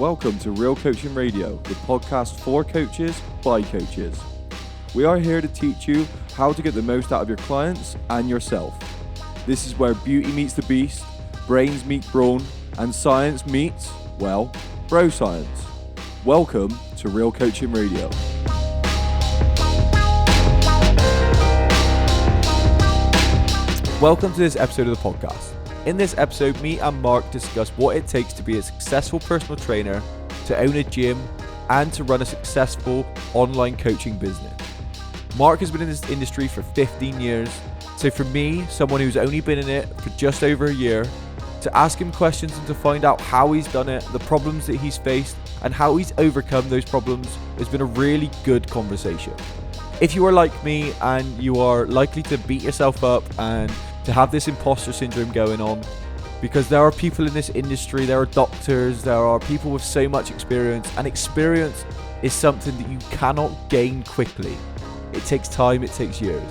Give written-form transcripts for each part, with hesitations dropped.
Welcome to Real Coaching Radio, the podcast for coaches by coaches. We are here to teach you how to get the most out of your clients and yourself. This is where beauty meets the beast, brains meet brawn, and science meets, well, bro science. Welcome to Real Coaching Radio. Welcome to this episode of the podcast. In this episode, me and Mark discuss what it takes to be a successful personal trainer, to own a gym, and to run a successful online coaching business. Mark has been in this industry for 15 years, so for me, someone who's only been in it for just over a year, to ask him questions and to find out how he's done it, the problems that he's faced, and how he's overcome those problems has been a really good conversation. If you are like me and you are likely to beat yourself up and to have this imposter syndrome going on, because there are people in this industry, there are doctors, there are people with so much experience, and experience is something that you cannot gain quickly. It takes time, it takes years.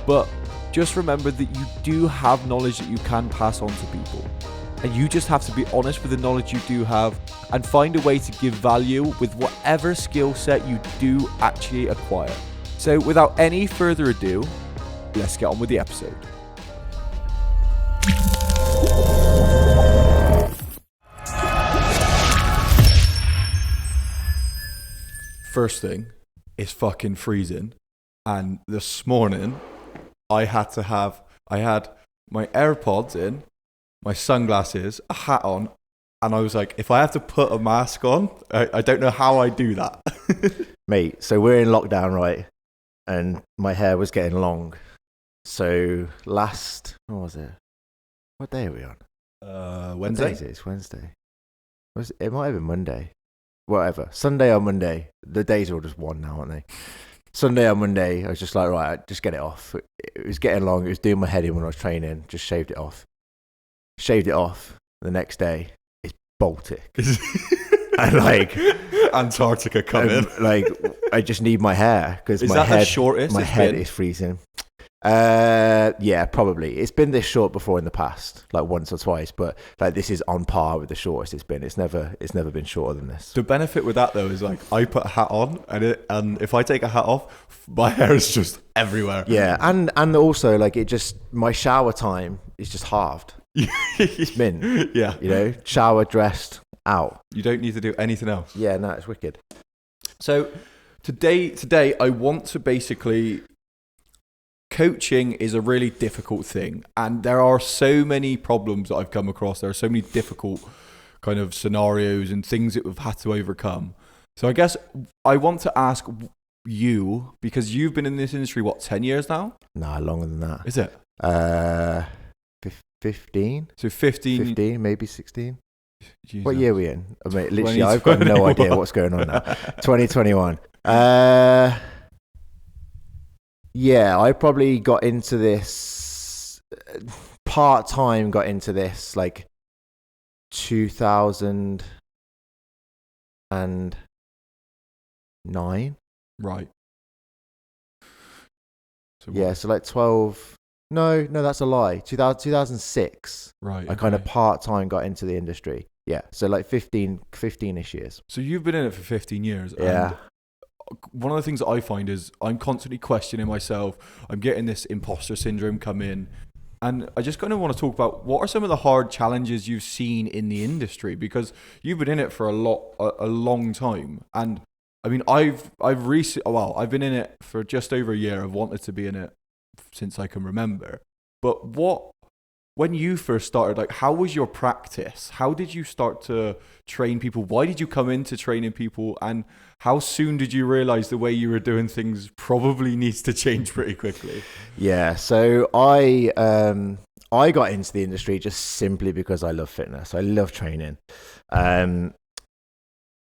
But just remember that you do have knowledge that you can pass on to people. And you just have to be honest with the knowledge you do have and find a way to give value with whatever skill set you do actually acquire. So without any further ado, let's get on with the episode. First thing is fucking freezing, and this morning I had my AirPods in, my sunglasses, a hat on, and I was like, if I have to put a mask on, I don't know how I do that. Mate, so we're in lockdown, right? And my hair was getting long. So what was it? What day are we on? Wednesday? What day is it? It's Wednesday. It might have been Monday. Whatever. Sunday or Monday. The days are all just one now, aren't they? Sunday or Monday, I was just like, right, just get it off. It was getting long. It was doing my head in when I was training. Just shaved it off. Shaved it off. The next day, it's Baltic. And like Antarctica coming. Like, I just need my hair because my head, the shortest my head is freezing. Yeah, probably. It's been this short before in the past, like once or twice, but like this is on par with the shortest it's been. It's never been shorter than this. The benefit with that though is like I put a hat on and if I take a hat off, my hair is just everywhere. Yeah, and also like my shower time is just halved. It's mint. Yeah. You know, shower, dressed, out. You don't need to do anything else. Yeah, no, it's wicked. So today I want to basically, coaching is a really difficult thing, and there are so many problems that I've come across. There are so many difficult kind of scenarios and things that we've had to overcome. So I guess I want to ask you, because you've been in this industry, 10 years now? Nah, longer than that. Is it? 15? So 15, maybe 16. Jesus. What year are we in? I mean, literally, I've got no idea what's going on now. 2021. Yeah, I probably got into this part-time, like 2009. Right. So yeah, so like 12... No, that's a lie. 2006. Right. I kind of part-time got into the industry. Yeah, so like 15-ish years. So you've been in it for 15 years. Yeah. And one of the things that I find is I'm constantly questioning myself. I'm getting this imposter syndrome come in. And I just kind of want to talk about what are some of the hard challenges you've seen in the industry, because you've been in it for a long time. And I mean, I've been in it for just over a year. I've wanted to be in it since I can remember. But when you first started, like, how was your practice? How did you start to train people? Why did you come into training people? And how soon did you realize the way you were doing things probably needs to change pretty quickly? Yeah, so I got into the industry just simply because I love fitness. I love training.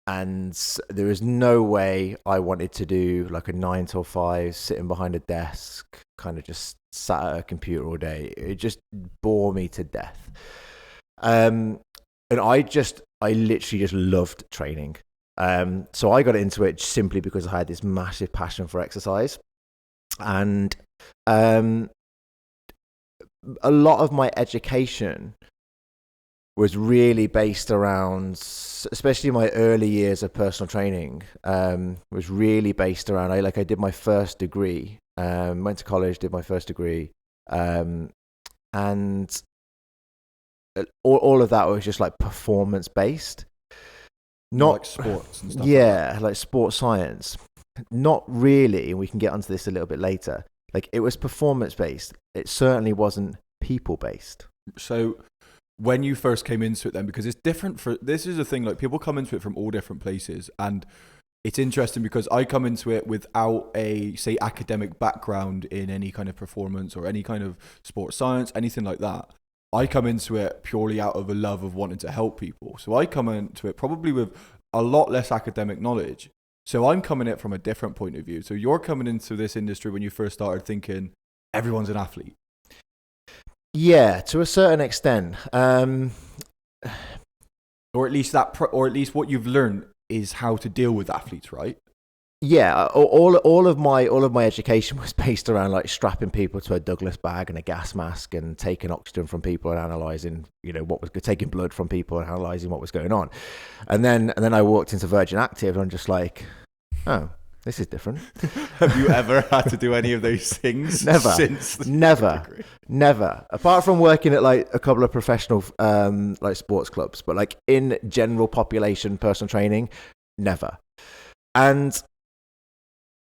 And there was no way I wanted to do like a 9 till 5, sitting behind a desk, kind of just sat at a computer all day. It just bore me to death. And I literally just loved training. So I got into it simply because I had this massive passion for exercise. And a lot of my education was really based around, especially my early years of personal training, was really based around, I did my first degree, went to college, did my first degree, and all of that was just like performance based. Not like sports and stuff. Yeah, like sports science. Not really, and we can get onto this a little bit later. Like, it was performance based. It certainly wasn't people based. So when you first came into it then, because it's different this is the thing, like people come into it from all different places, and it's interesting because I come into it without a, say, academic background in any kind of performance or any kind of sports science, anything like that. I come into it purely out of a love of wanting to help people. So I come into it probably with a lot less academic knowledge. So I'm coming at it from a different point of view. So you're coming into this industry when you first started thinking everyone's an athlete. Yeah, to a certain extent. Or at least what you've learned is how to deal with athletes, right? Yeah, all of my education was based around like strapping people to a Douglas bag and a gas mask and taking oxygen from people and analyzing, taking blood from people and analyzing what was going on. And then I walked into Virgin Active and I'm just like, oh, this is different. Have you ever had to do any of those things? Never. Apart from working at like a couple of professional like sports clubs, but like in general population personal training, never. And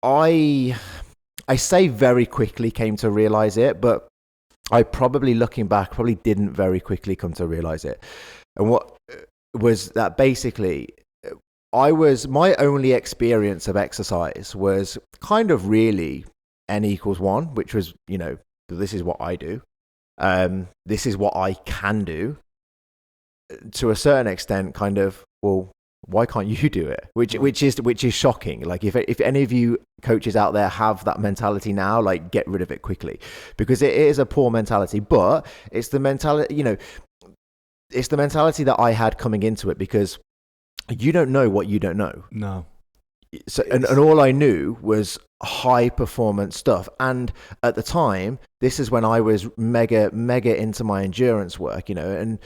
I say very quickly came to realize it, but I probably, looking back, didn't very quickly come to realize it. And what was that basically, my only experience of exercise was kind of really N=1, which was, this is what I do. This is what I can do. To a certain extent, kind of, well, why can't you do it? Which is shocking. Like, if any of you coaches out there have that mentality now, like, get rid of it quickly, because it is a poor mentality. But it's the mentality, it's the mentality that I had coming into it, because you don't know what you don't know. No. So and all I knew was high performance stuff. And at the time, this is when I was mega into my endurance work, and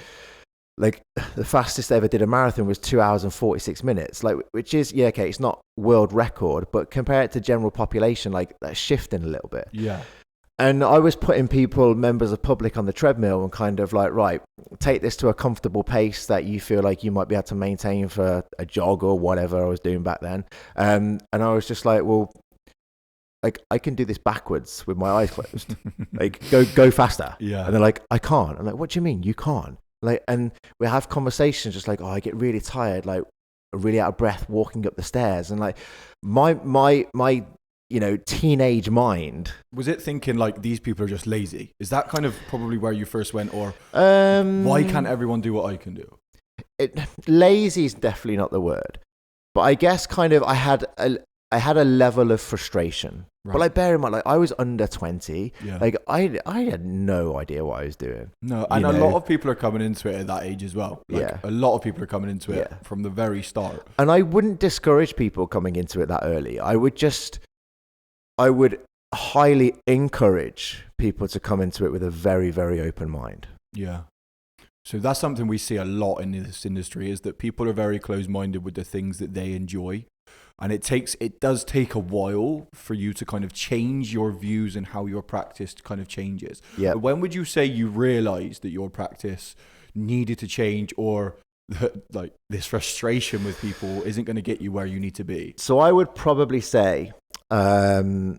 like the fastest I ever did a marathon was 2 hours and 46 minutes, like, which is, yeah, okay, it's not world record, but compare it to general population, like, that's shifting a little bit. Yeah. And I was putting members of public on the treadmill and kind of like, right, take this to a comfortable pace that you feel like you might be able to maintain for a jog or whatever I was doing back then. And I was just like, well, like, I can do this backwards with my eyes closed. Like, go faster. Yeah. And they're like, I can't. I'm like, what do you mean you can't? Like, and we have conversations just like, oh, I get really tired, like really out of breath walking up the stairs. And like my teenage mind. Was it thinking like, these people are just lazy? Is that kind of probably where you first went? Or why can't everyone do what I can do? Lazy is definitely not the word. But I guess kind of I had a level of frustration. Right. But like, bear in mind, like, I was under 20. Yeah. Like, I had no idea what I was doing. No, and a lot of people are coming into it at that age as well. Like, yeah. A lot of people are coming into it from the very start. And I wouldn't discourage people coming into it that early. I would highly encourage people to come into it with a very, very open mind. Yeah. So that's something we see a lot in this industry, is that people are very close-minded with the things that they enjoy. And it does take a while for you to kind of change your views and how your practice kind of changes. Yeah. When would you say you realized that your practice needed to change, or that, like, this frustration with people isn't going to get you where you need to be? So I would probably say, so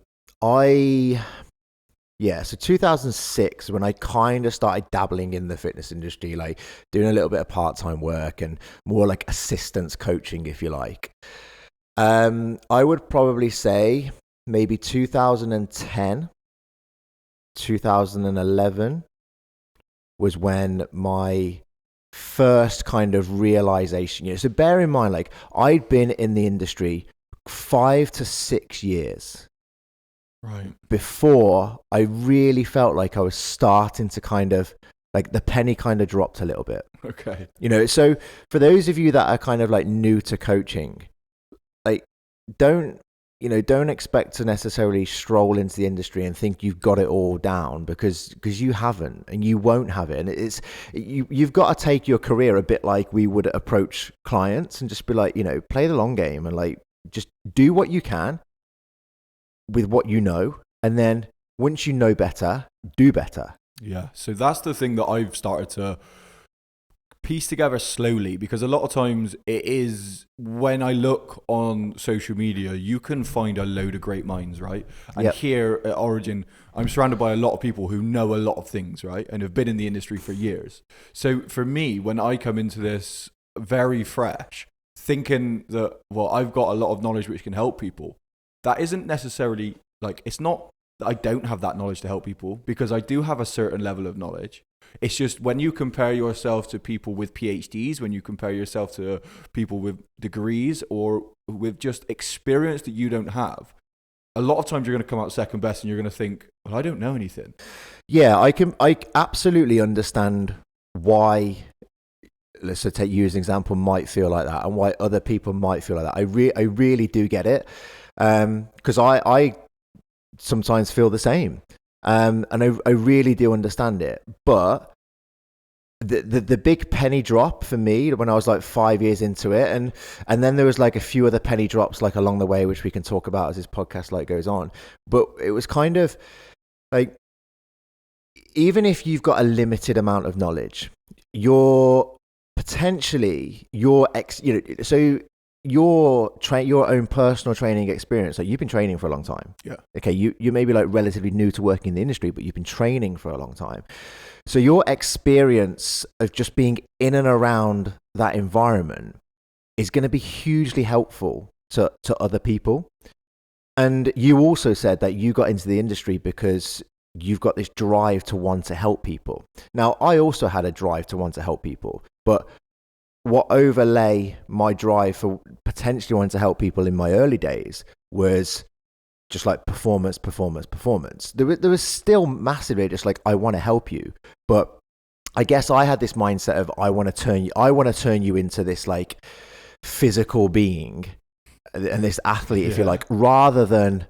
2006, when I kind of started dabbling in the fitness industry, like doing a little bit of part-time work and more like assistance coaching, if you like. I would probably say maybe 2010, 2011 was when my first kind of realization. So bear in mind, like, I'd been in the industry 5 to 6 years. Right. Before I really felt like I was starting to kind of, like, the penny kind of dropped a little bit. Okay. So for those of you that are kind of like new to coaching, like, don't don't expect to necessarily stroll into the industry and think you've got it all down, because you haven't, and you won't have it. And you've got to take your career a bit like we would approach clients, and just be like, play the long game, and like just do what you can with what you know, and then once you know better, do better. Yeah, so that's the thing that I've started to piece together slowly, because a lot of times it is, when I look on social media, you can find a load of great minds, right? And here at Origin, I'm surrounded by a lot of people who know a lot of things, right? And have been in the industry for years. So for me, when I come into this very fresh, thinking that, well, I've got a lot of knowledge which can help people, that isn't necessarily, like, it's not that I don't have that knowledge to help people, because I do have a certain level of knowledge. It's just when you compare yourself to people with PhDs, when you compare yourself to people with degrees or with just experience that you don't have, a lot of times you're going to come out second best, and you're going to think, well, I don't know anything. Yeah, I absolutely understand why, let's take you as an example, might feel like that, and why other people might feel like that. I really do get it, because I sometimes feel the same. And I really do understand it. But the big penny drop for me when I was like 5 years into it, and then there was like a few other penny drops like along the way, which we can talk about as this podcast like goes on. But it was kind of like, even if you've got a limited amount of knowledge, you're potentially so your own personal training experience, like you've been training for a long time. Yeah. Okay, you may be like relatively new to working in the industry, but you've been training for a long time. So your experience of just being in and around that environment is going to be hugely helpful to other people. And you also said that you got into the industry because you've got this drive to want to help people. Now, I also had a drive to want to help people, but what overlay my drive for potentially wanting to help people in my early days was just like performance. There was still massively just like, I want to help you, but I guess I had this mindset of I want to turn you into this like physical being and this athlete, if you like, rather than,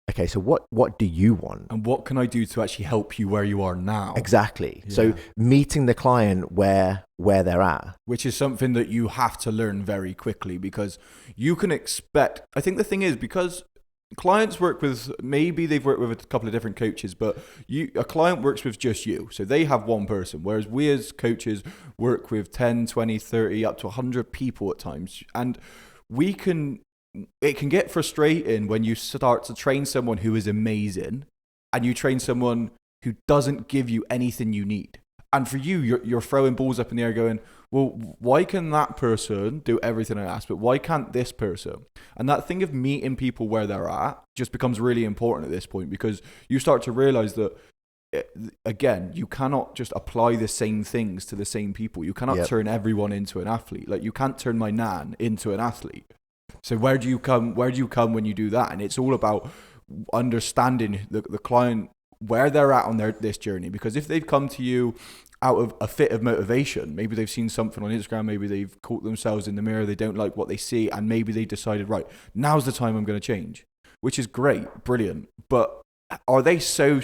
okay, so what do you want? And what can I do to actually help you where you are now? Exactly. Yeah. So meeting the client where they're at. Which is something that you have to learn very quickly, because you can expect, I think the thing is, because clients work with, maybe they've worked with a couple of different coaches, but a client works with just you. So they have one person, whereas we as coaches work with 10, 20, 30, up to 100 people at times. And it can get frustrating when you start to train someone who is amazing and you train someone who doesn't give you anything you need. And for you, you're throwing balls up in the air going, well, why can that person do everything I ask, but why can't this person? And that thing of meeting people where they're at just becomes really important at this point, because you start to realize that, again, you cannot just apply the same things to the same people. You cannot turn everyone into an athlete. Like, you can't turn my nan into an athlete. So where do you come when you do that? And it's all about understanding the client, where they're at on this journey. Because if they've come to you out of a fit of motivation, maybe they've seen something on Instagram, maybe they've caught themselves in the mirror, they don't like what they see, and maybe they decided, right, now's the time I'm going to change, which is great, brilliant. But are they so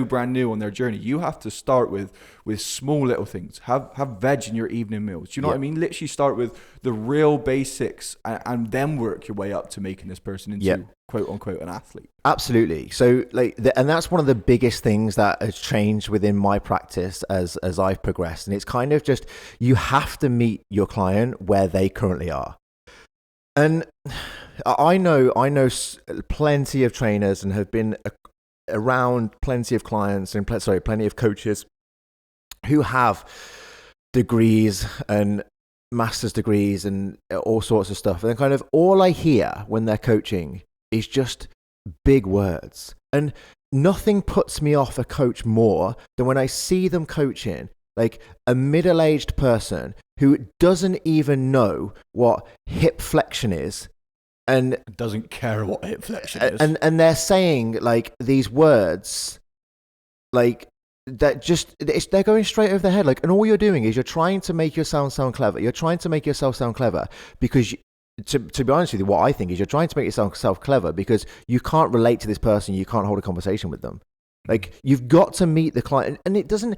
brand new on their journey? You have to start with small little things. Have veg in your evening meals. Do you know what I mean? Literally start with the real basics, and then work your way up to making this person into quote unquote an athlete. Absolutely. So and that's one of the biggest things that has changed within my practice as I've progressed. And it's kind of just, you have to meet your client where they currently are. And I know plenty of trainers and have been around plenty of clients and plenty of coaches who have degrees and master's degrees and all sorts of stuff. And kind of all I hear when they're coaching is just big words. And nothing puts me off a coach more than when I see them coaching like a middle-aged person who doesn't even know what hip flexion is, and doesn't care what hip flexion is. And they're saying like these words like that, just they're going straight over their head. Like, and all you're doing is you're trying to make yourself sound clever. You're trying to make yourself sound clever because to be honest with you, what I think is you're trying to make yourself clever because you can't relate to this person. You can't hold a conversation with them. Like, you've got to meet the client, and it doesn't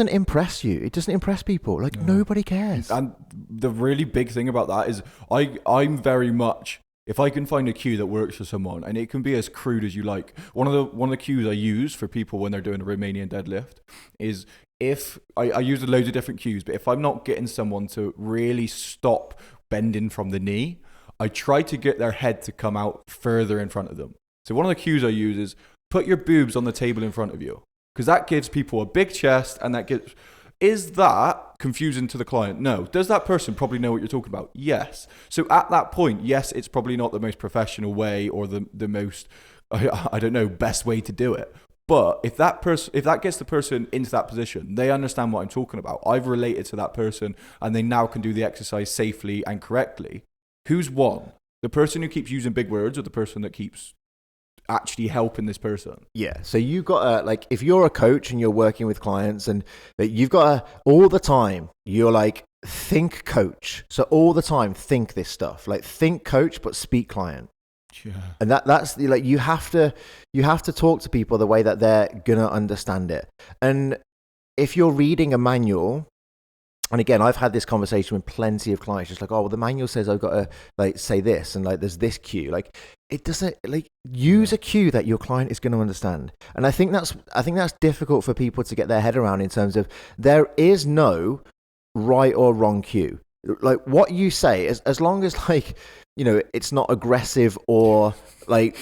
impress you. It doesn't impress people. Like, nobody cares. And the really big thing about that is I'm very much, if I can find a cue that works for someone, and it can be as crude as you like. One of the cues I use for people when they're doing a Romanian deadlift is, if I use loads of different cues, but if I'm not getting someone to really stop bending from the knee, I try to get their head to come out further in front of them. So one of the cues I use is, put your boobs on the table in front of you, because that gives people a big chest, and that gives... Is that confusing to the client? No. Does that person probably know what you're talking about? Yes. So at that point, yes, it's probably not the most professional way or the most, I don't know, best way to do it. But if that gets the person into that position, they understand what I'm talking about. I've related to that person, and they now can do the exercise safely and correctly. Who's won? The person who keeps using big words, or the person that keeps actually helping this person? Yeah. So you've got to, like, if you're a coach and you're working with clients, and you've got to, all the time, you're like, think coach. So all the time, think this stuff. Like, think coach, but speak client. Yeah. And that's like, you have to talk to people the way that they're gonna understand it. And if you're reading a manual, and again, I've had this conversation with plenty of clients, just like, oh, well, the manual says I've got to, like, say this, and like, there's this cue. Like, it doesn't, like, use a cue that your client is going to understand. And I think that's difficult for people to get their head around, in terms of, there is no right or wrong cue. Like, what you say, as long as, like, you know, it's not aggressive or like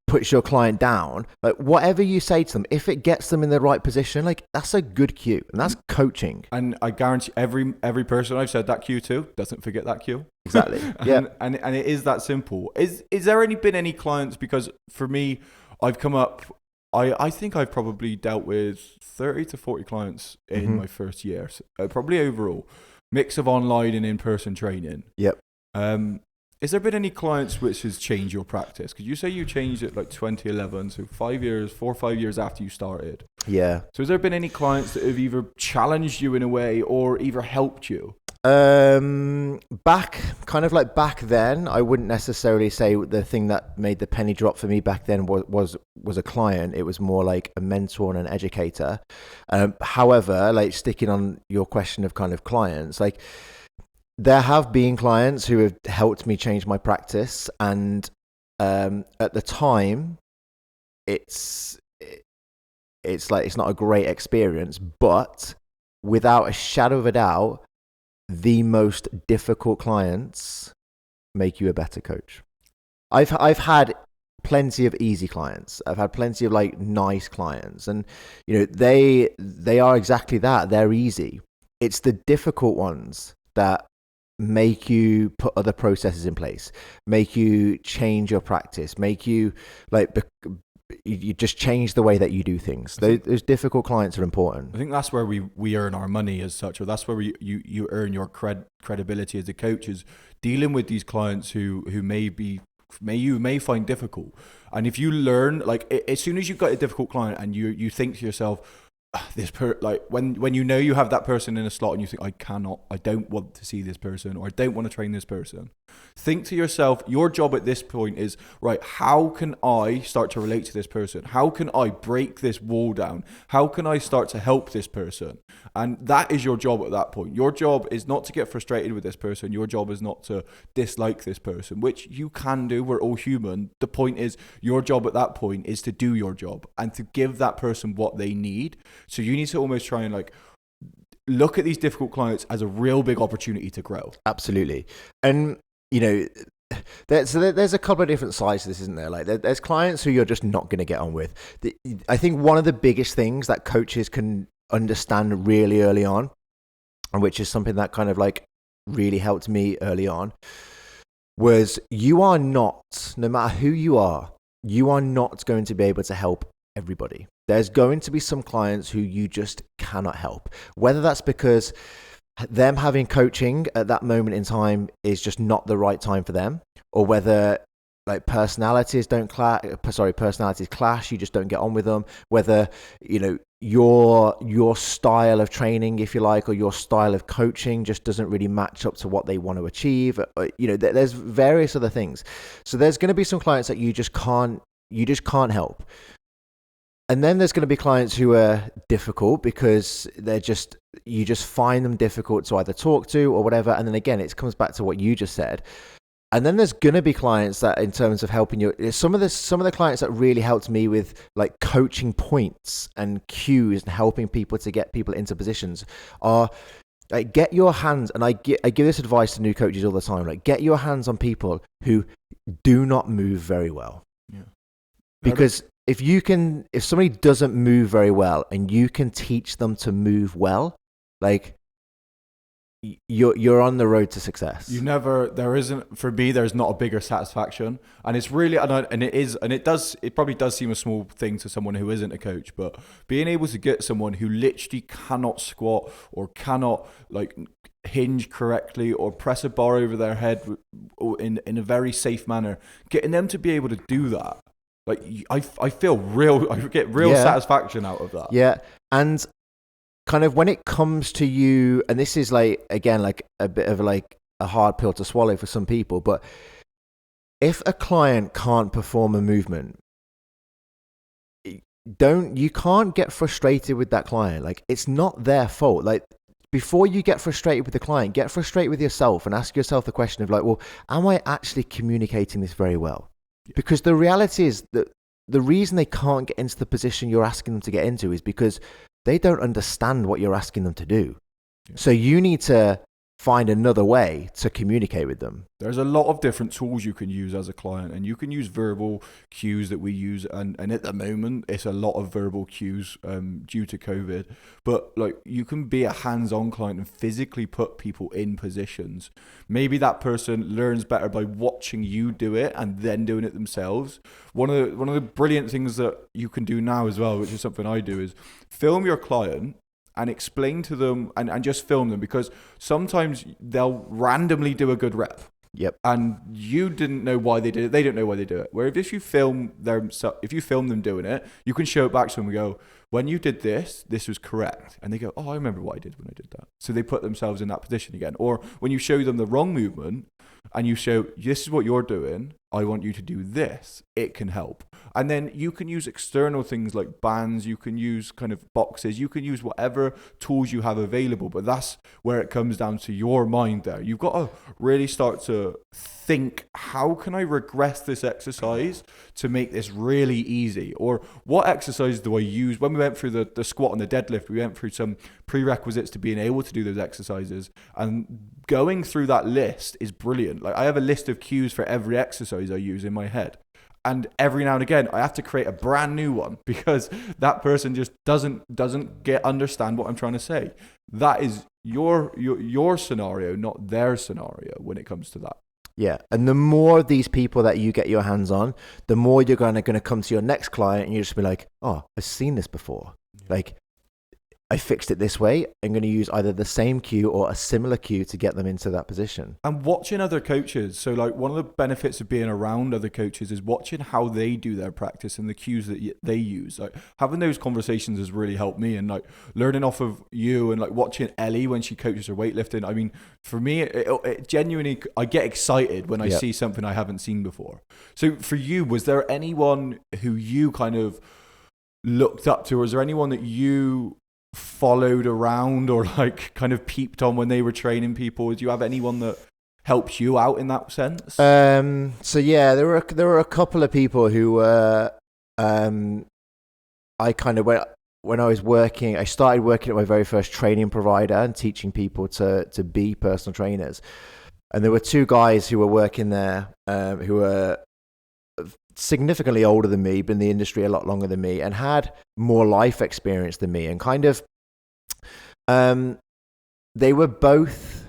puts your client down, like, whatever you say to them, if it gets them in the right position, like, that's a good cue, and that's coaching. And I guarantee every person I've said that cue to doesn't forget that cue. Exactly. Yeah. And it is that simple. Is there been any clients, because for me, I've come up, I think I've probably dealt with 30 to 40 clients in my first year, so, probably overall, mix of online and in-person training. Yep. Has there been any clients which has changed your practice? Because you say you changed it like 2011, so 4 or 5 years after you started. Yeah. So has there been any clients that have either challenged you in a way or either helped you? Back then, I wouldn't necessarily say the thing that made the penny drop for me back then was a client. It was more like a mentor and an educator. However, like, sticking on your question of kind of clients, like, there have been clients who have helped me change my practice, and at the time, it's like, it's not a great experience, but without a shadow of a doubt, the most difficult clients make you a better coach. I've had plenty of easy clients. I've had plenty of, like, nice clients, and you know, they are exactly that. They're easy. It's the difficult ones that make you put other processes in place, make you change your practice, make you, like, you just change the way that you do things. Those difficult clients are important. I think that's where we earn our money as such, or that's where you earn your credibility as a coach, is dealing with these clients who you may find difficult. And if you learn, like, as soon as you've got a difficult client and you think to yourself, like, when you know you have that person in a slot and you think, I don't want to see this person, or I don't want to train this person, think to yourself, your job at this point is, right, how can I start to relate to this person? How can I break this wall down? How can I start to help this person? And that is your job at that point. Your job is not to get frustrated with this person. Your job is not to dislike this person, which you can do. We're all human. The point is, your job at that point is to do your job and to give that person what they need. So you need to almost try and, like, look at these difficult clients as a real big opportunity to grow. Absolutely. And, you know, there's a couple of different sides to this, isn't there? Like, there's clients who you're just not going to get on with. I think one of the biggest things that coaches can understand really early on, and which is something that kind of, like, really helped me early on, was you are not, no matter who you are not going to be able to help everybody. There's going to be some clients who you just cannot help, whether that's because them having coaching at that moment in time is just not the right time for them, or whether, like, personalities clash, you just don't get on with them, whether, you know, your style of training, if you like, or your style of coaching just doesn't really match up to what they want to achieve. There's various other things. So there's going to be some clients that you just can't help. And then there's going to be clients who are difficult because you just find them difficult to either talk to or whatever. And then again, it comes back to what you just said. And then there's going to be clients that, in terms of helping you, some of the clients that really helped me with like coaching points and cues and helping people to get people into positions are like, get your hands, and I give this advice to new coaches all the time, like get your hands on people who do not move very well. Yeah. Because if somebody doesn't move very well and you can teach them to move well, like you're on the road to success. For me, there's not a bigger satisfaction, and it's really, it probably does seem a small thing to someone who isn't a coach, but being able to get someone who literally cannot squat or cannot like hinge correctly or press a bar over their head in a very safe manner, getting them to be able to do that. Like I get real satisfaction out of that. Yeah. And kind of when it comes to you, and this is like, again, like a bit of like a hard pill to swallow for some people, but if a client can't perform a movement, you can't get frustrated with that client. Like, it's not their fault. Like, before you get frustrated with the client, get frustrated with yourself and ask yourself the question of like, well, am I actually communicating this very well? Yeah. Because the reality is that the reason they can't get into the position you're asking them to get into is because they don't understand what you're asking them to do. Yeah. So you need to find another way to communicate with them. There's a lot of different tools you can use as a client, and you can use verbal cues that we use, and at the moment it's a lot of verbal cues due to COVID, but like you can be a hands-on client and physically put people in positions. Maybe that person learns better by watching you do it and then doing it themselves. One of the brilliant things that you can do now as well, which is something I do, is film your client and explain to them and just film them, because sometimes they'll randomly do a good rep. Yep. And you didn't know why they did it. They don't know why they do it. Where if you film them doing it, you can show it back to them and go, when you did this was correct. And they go, oh, I remember what I did when I did that. So they put themselves in that position again. Or when you show them the wrong movement and you show, this is what you're doing, I want you to do this, it can help. And then you can use external things like bands, you can use kind of boxes, you can use whatever tools you have available, but that's where it comes down to your mind there. You've got to really start to think, how can I regress this exercise to make this really easy? Or what exercise do I use? When we went through the squat and the deadlift, we went through some prerequisites to being able to do those exercises, and going through that list is brilliant. Like, I have a list of cues for every exercise I use in my head, and every now and again I have to create a brand new one because that person just doesn't understand what I'm trying to say. That is your scenario, not their scenario when it comes to that. Yeah, and the more of these people that you get your hands on, the more you're going to come to your next client and you just be like, oh, I've seen this before. Yeah. Like, I fixed it this way. I'm going to use either the same cue or a similar cue to get them into that position. And watching other coaches. So like, one of the benefits of being around other coaches is watching how they do their practice and the cues that they use. Like, having those conversations has really helped me, and like learning off of you and like watching Ellie when she coaches her weightlifting. I mean, for me, it genuinely, I get excited when I see something I haven't seen before. So for you, was there anyone who you kind of looked up to? Or was there anyone that you followed around or like kind of peeped on when they were training people? Do you have anyone that helped you out in that sense? So yeah, there were a couple of people who I kind of when I started working at my very first training provider and teaching people to be personal trainers, and there were two guys who were working there who were significantly older than me, been in the industry a lot longer than me, and had more life experience than me, and kind of they were both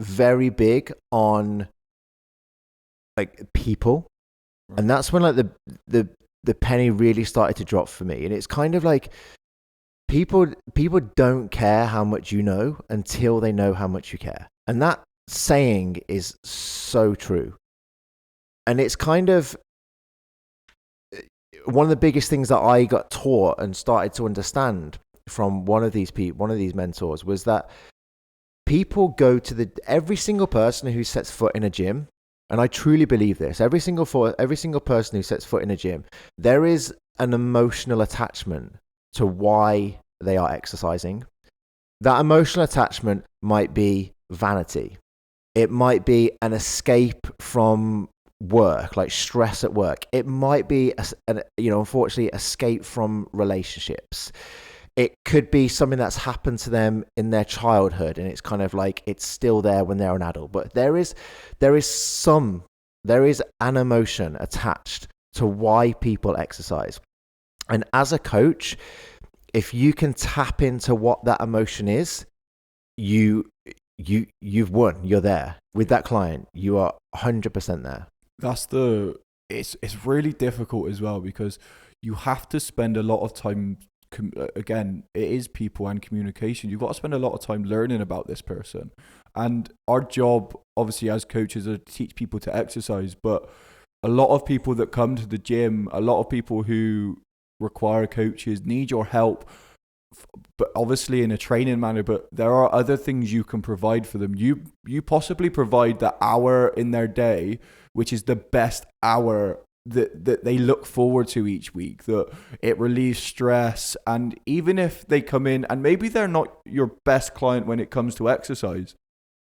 very big on like people, right. And that's when like the penny really started to drop for me. And it's kind of like people don't care how much you know until they know how much you care, and that saying is so true. And it's kind of, one of the biggest things that I got taught and started to understand from one of these mentors was that people go to every single person who sets foot in a gym, and I truly believe this. Every single person who sets foot in a gym, there is an emotional attachment to why they are exercising. That emotional attachment might be vanity. It might be an escape from work, like stress at work. It might be, unfortunately, escape from relationships. It could be something that's happened to them in their childhood, and it's kind of like it's still there when they're an adult. But there is an emotion attached to why people exercise. And as a coach, if you can tap into what that emotion is, you've won. You're there with that client. You are 100% there. It's really difficult as well, because you have to spend a lot of time. Again, it is people and communication. You've got to spend a lot of time learning about this person. And our job, obviously, as coaches, is to teach people to exercise. But a lot of people that come to the gym, a lot of people who require coaches need your help, but obviously in a training manner. But there are other things you can provide for them. You possibly provide the hour in their day, which is the best hour that they look forward to each week, that it relieves stress. And even if they come in and maybe they're not your best client when it comes to exercise,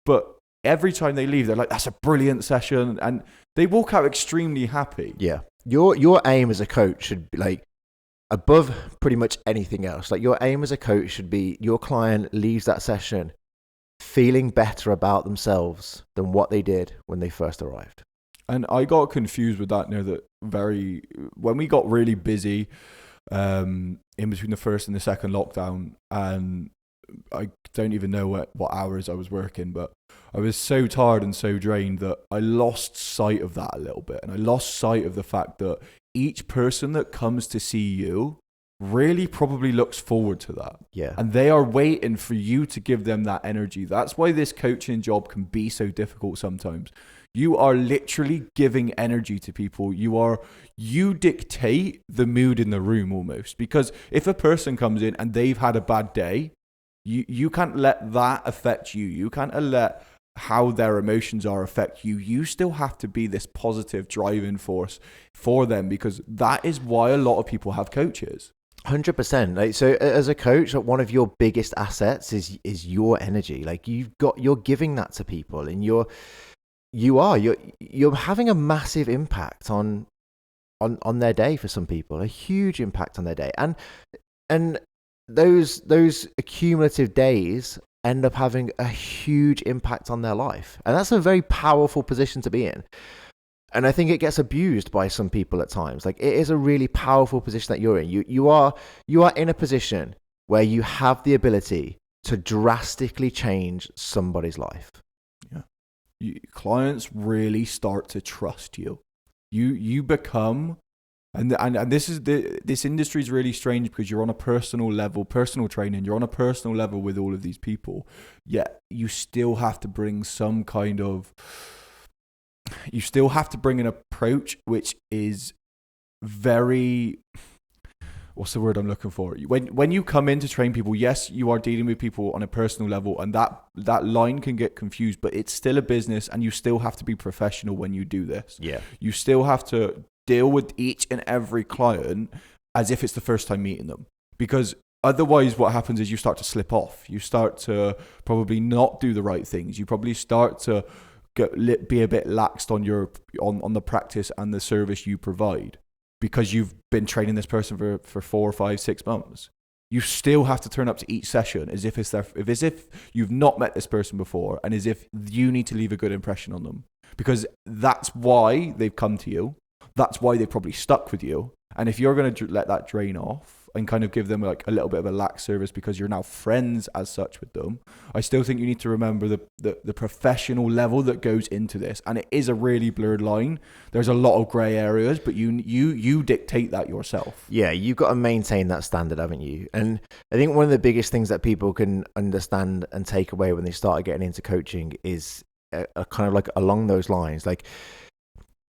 but every time they leave, they're like, that's a brilliant session, and they walk out extremely happy. Yeah. Your aim as a coach should be like above pretty much anything else. Like your aim as a coach should be your client leaves that session feeling better about themselves than what they did when they first arrived. And I got confused with that when we got really busy in between the first and the second lockdown, and I don't even know what hours I was working, but I was so tired and so drained that I lost sight of that a little bit. And I lost sight of the fact that each person that comes to see you really probably looks forward to that. Yeah. And they are waiting for you to give them that energy. That's why this coaching job can be so difficult sometimes. You are literally giving energy to people. You dictate the mood in the room almost. Because if a person comes in and they've had a bad day, you can't let that affect you. You can't let how their emotions are affect you. You still have to be this positive driving force for them, because that is why a lot of people have coaches. 100%. Like, so as a coach, like, one of your biggest assets is your energy. Like you're giving that to people, and you're having a massive impact on their day. For some people, a huge impact on their day, and those accumulative days end up having a huge impact on their life. And that's a very powerful position to be in. And I think it gets abused by some people at times. Like, it is a really powerful position that you're in. You are in a position where you have the ability to drastically change somebody's life. Yeah. Clients really start to trust you. You become, and this industry is really strange, because you're on a personal level, personal training, you're on a personal level with all of these people, yet you still have to bring an approach which is very, what's the word I'm looking for? When you come in to train people, yes, you are dealing with people on a personal level, and that line can get confused, but it's still a business, and you still have to be professional when you do this. Yeah. You still have to deal with each and every client as if it's the first time meeting them, because otherwise what happens is you start to slip off. You start to probably not do the right things. You probably start to be a bit laxed on the practice and the service you provide, because you've been training this person for 4, 5, 6 months. You still have to turn up to each session as if you've not met this person before, and as if you need to leave a good impression on them, because that's why they've come to you. That's why they probably stuck with you. And if you're going to let that drain off and kind of give them like a little bit of a lax service because you're now friends as such with them, I still think you need to remember the professional level that goes into this. And it is a really blurred line. There's a lot of grey areas, but you dictate that yourself. Yeah, you've got to maintain that standard, haven't you? And I think one of the biggest things that people can understand and take away when they start getting into coaching is kind of like along those lines. Like,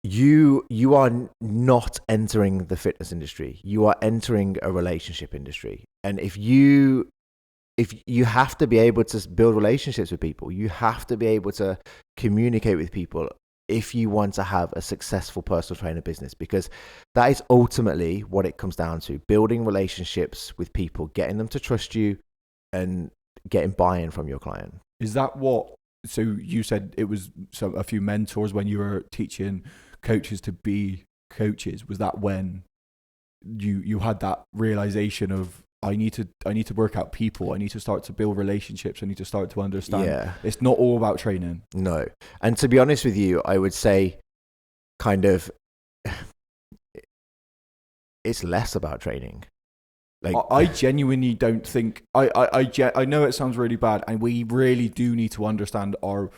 you are not entering the fitness industry. You are entering a relationship industry. And if you have to be able to build relationships with people, you have to be able to communicate with people if you want to have a successful personal trainer business, because that is ultimately what it comes down to: building relationships with people, getting them to trust you, and getting buy-in from your client. Is that what? So you said it was a few mentors when you were teaching coaches to be coaches. Was that when you had that realization of I need to work out people, I need to start to build relationships, I need to start to understand it's not all about training? No. And to be honest with you, I would say kind of it's less about training. Like, I genuinely don't think I know it sounds really bad, and we really do need to understand our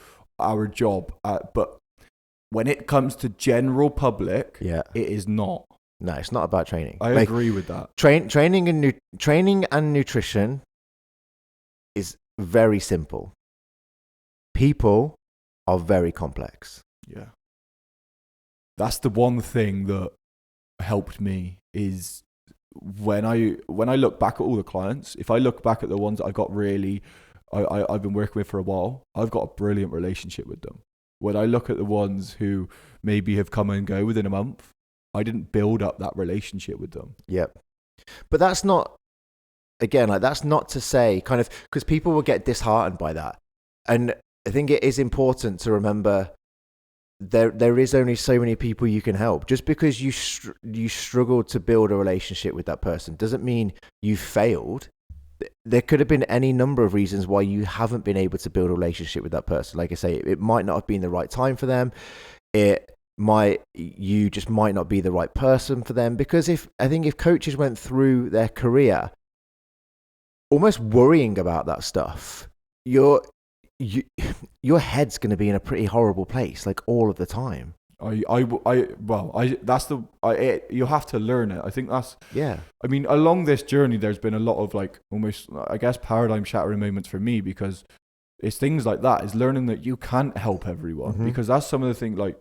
job, but when it comes to general public, it is not. No, it's not about training. I agree with that. Training and nutrition is very simple. People are very complex. Yeah. That's the one thing that helped me is when I look back at all the clients, if I look back at the ones that I got I've been working with for a while, I've got a brilliant relationship with them. When I look at the ones who maybe have come and go within a month, I didn't build up that relationship with them. Yep. But that's not, again, like that's not to say kind of, because people will get disheartened by that. And I think it is important to remember there is only so many people you can help. Just because you struggle to build a relationship with that person doesn't mean you failed. There could have been any number of reasons why you haven't been able to build a relationship with that person. Like I say, it might not have been the right time for them. You just might not be the right person for them. Because if coaches went through their career almost worrying about that stuff, your head's going to be in a pretty horrible place, like all of the time. You have to learn it. I think that's, yeah. I mean, along this journey, there's been a lot of like almost, I guess, paradigm shattering moments for me, because it's things like that, is learning that you can't help everyone. Mm-hmm. Because that's some of the things, like,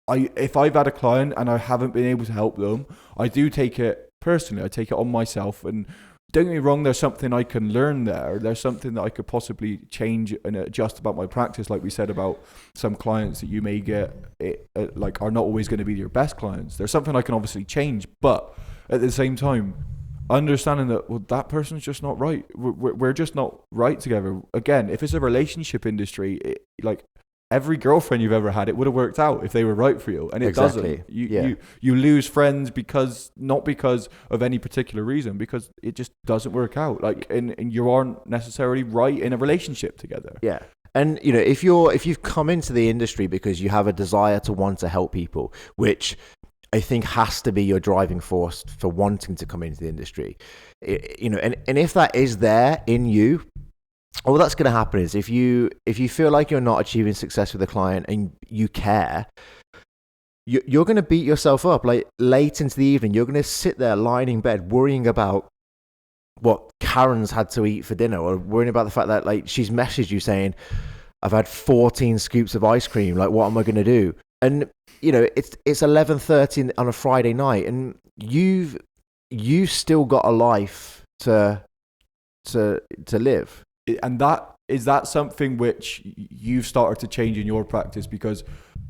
if I've had a client and I haven't been able to help them, I do take it personally. I take it on myself, and don't get me wrong, there's something I can learn there. There's something that I could possibly change and adjust about my practice. Like we said about some clients that you may get, like, are not always going to be your best clients. There's something I can obviously change, but at the same time, understanding that, well, that person's just not right. We're just not right together. Again, if it's a relationship industry, like, every girlfriend you've ever had, it would have worked out if they were right for you, and it doesn't. You lose friends not because of any particular reason, because it just doesn't work out. Like, and you aren't necessarily right in a relationship together. Yeah. And if you've come into the industry because you have a desire to want to help people, which I think has to be your driving force for wanting to come into the industry, and if that is there in you, all that's going to happen is if you feel like you're not achieving success with a client and you care, you're going to beat yourself up. Like, late into the evening, you're going to sit there lying in bed worrying about what Karen's had to eat for dinner, or worrying about the fact that, like, she's messaged you saying, I've had 14 scoops of ice cream. Like, what am I going to do? And it's 11:30 on a Friday night, and you've still got a life to live. And is that something which you've started to change in your practice? Because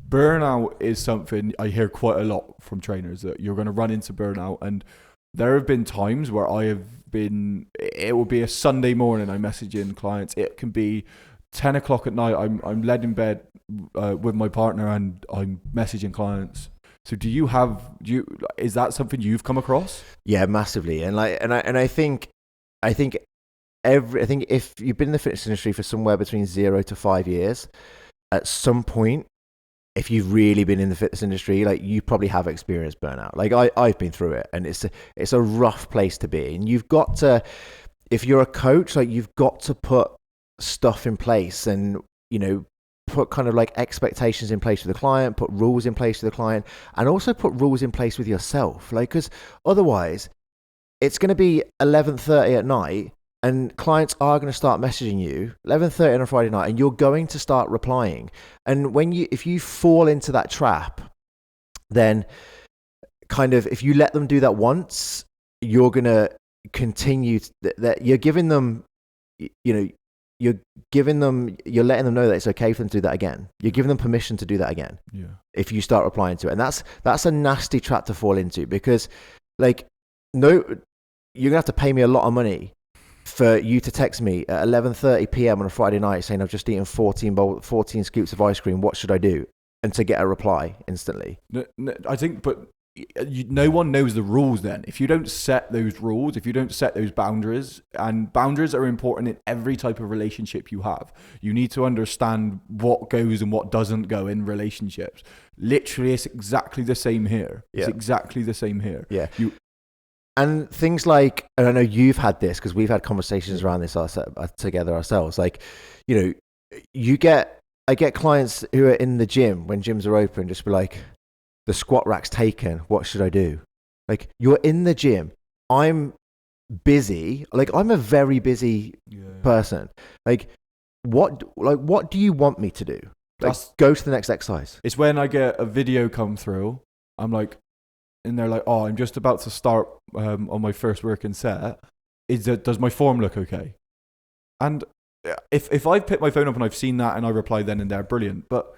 burnout is something I hear quite a lot from trainers, that you're going to run into burnout. And there have been times where it will be a Sunday morning, I'm messaging clients. It can be 10 o'clock at night. I'm laid in bed with my partner and I'm messaging clients. So is that something you've come across? Yeah, massively. And I think if you've been in the fitness industry for somewhere between 0 to 5 years, at some point, if you've really been in the fitness industry, like, you probably have experienced burnout. Like, I've been through it, and it's a rough place to be. And you've got to, if you're a coach, like, you've got to put stuff in place, and put kind of like expectations in place with the client, put rules in place with the client, and also put rules in place with yourself. Like, because otherwise, it's going to be 11:30 at night, and clients are going to start messaging you 11:30 on a Friday night, and you're going to start replying. And if you fall into that trap, then kind of, if you let them do that once, you're going to continue that you're giving them, you're letting them know that it's okay for them to do that again. You're giving them permission to do that again. Yeah. If you start replying to it. And that's a nasty trap to fall into, because like, no, you're gonna have to pay me a lot of money for you to text me at 11:30 p.m. on a Friday night saying I've just eaten 14 scoops of ice cream. What should I do? And to get a reply instantly. No, I think, but no one knows the rules then. If you don't set those rules, if you don't set those boundaries, and boundaries are important in every type of relationship you have. You need to understand what goes and what doesn't go in relationships. Literally, it's exactly the same here. Yeah. It's exactly the same here. Yeah. And things like, and I know you've had this because we've had conversations around this together ourselves. Like, I get clients who are in the gym when gyms are open, just be like, the squat rack's taken. What should I do? Like, you're in the gym. I'm busy. Like, I'm a very busy person. Like, what do you want me to do? Like, go to the next exercise. It's when I get a video come through, I'm like, and they're like, oh, I'm just about to start on my first working set. Does my form look okay? And if I've picked my phone up and I've seen that and I reply then and there, brilliant. But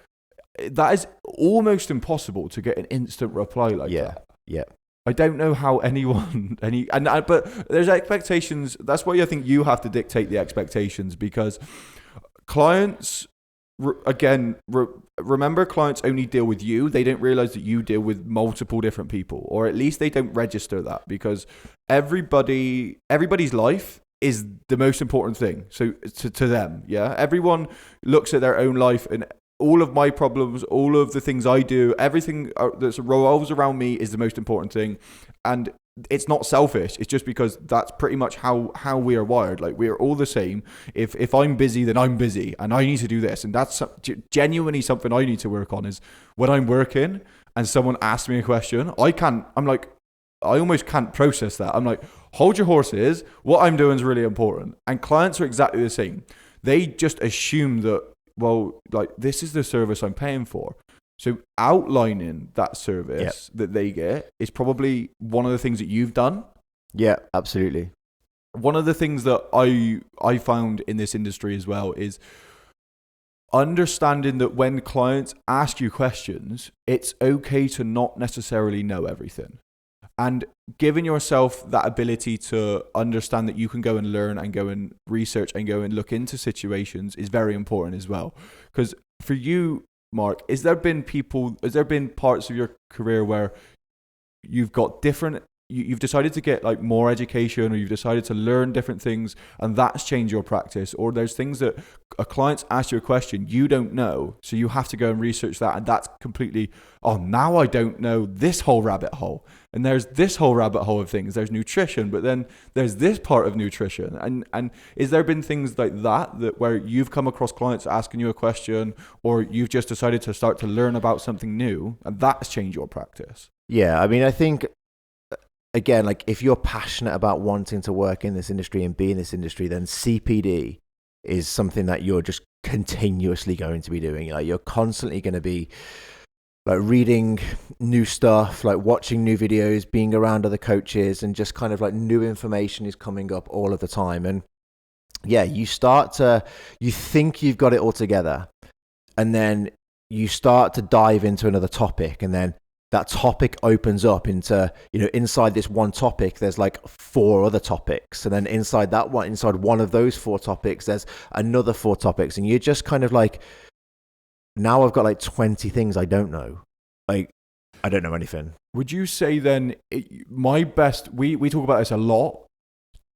that is almost impossible to get an instant reply like that. Yeah. I don't know how anyone, but there's expectations. That's why I think you have to dictate the expectations, because clients, remember, clients only deal with you. They don't realize that you deal with multiple different people, or at least they don't register that, because everybody's life is the most important thing. So to them, yeah, everyone looks at their own life, and all of my problems, all of the things I do, everything that revolves around me is the most important thing. And it's not selfish. It's just because that's pretty much how we are wired. Like, we are all the same. If I'm busy, then I'm busy and I need to do this. And that's genuinely something I need to work on, is when I'm working and someone asks me a question, I almost can't process that. I'm like, hold your horses. What I'm doing is really important. And clients are exactly the same. They just assume that, well, like, this is the service I'm paying for. So outlining that service that they get is probably one of the things that you've done. Yeah, absolutely. One of the things that I found in this industry as well is understanding that when clients ask you questions, it's okay to not necessarily know everything. And giving yourself that ability to understand that you can go and learn and go and research and go and look into situations is very important as well. Because for you, Mark, has there been parts of your career where you've got you've decided to get like more education, or you've decided to learn different things, and that's changed your practice? Or there's things that a client's asked you a question you don't know, so you have to go and research that, and that's completely, oh, now I don't know this whole rabbit hole, and there's this whole rabbit hole of things. There's nutrition, but then there's this part of nutrition, and is there been things like that where you've come across clients asking you a question, or you've just decided to start to learn about something new, and that's changed your practice? Yeah, I mean, I think, again, like, if you're passionate about wanting to work in this industry and be in this industry, then CPD is something that you're just continuously going to be doing. Like, you're constantly going to be like reading new stuff, like watching new videos, being around other coaches, and just kind of like new information is coming up all of the time. And yeah, you think you've got it all together, and then you start to dive into another topic, and then that topic opens up into, inside this one topic, there's like 4 other topics. And then inside one of those 4 topics, there's another 4 topics. And you're just kind of like, now I've got like 20 things I don't know. Like, I don't know anything. Would you say then, we talk about this a lot,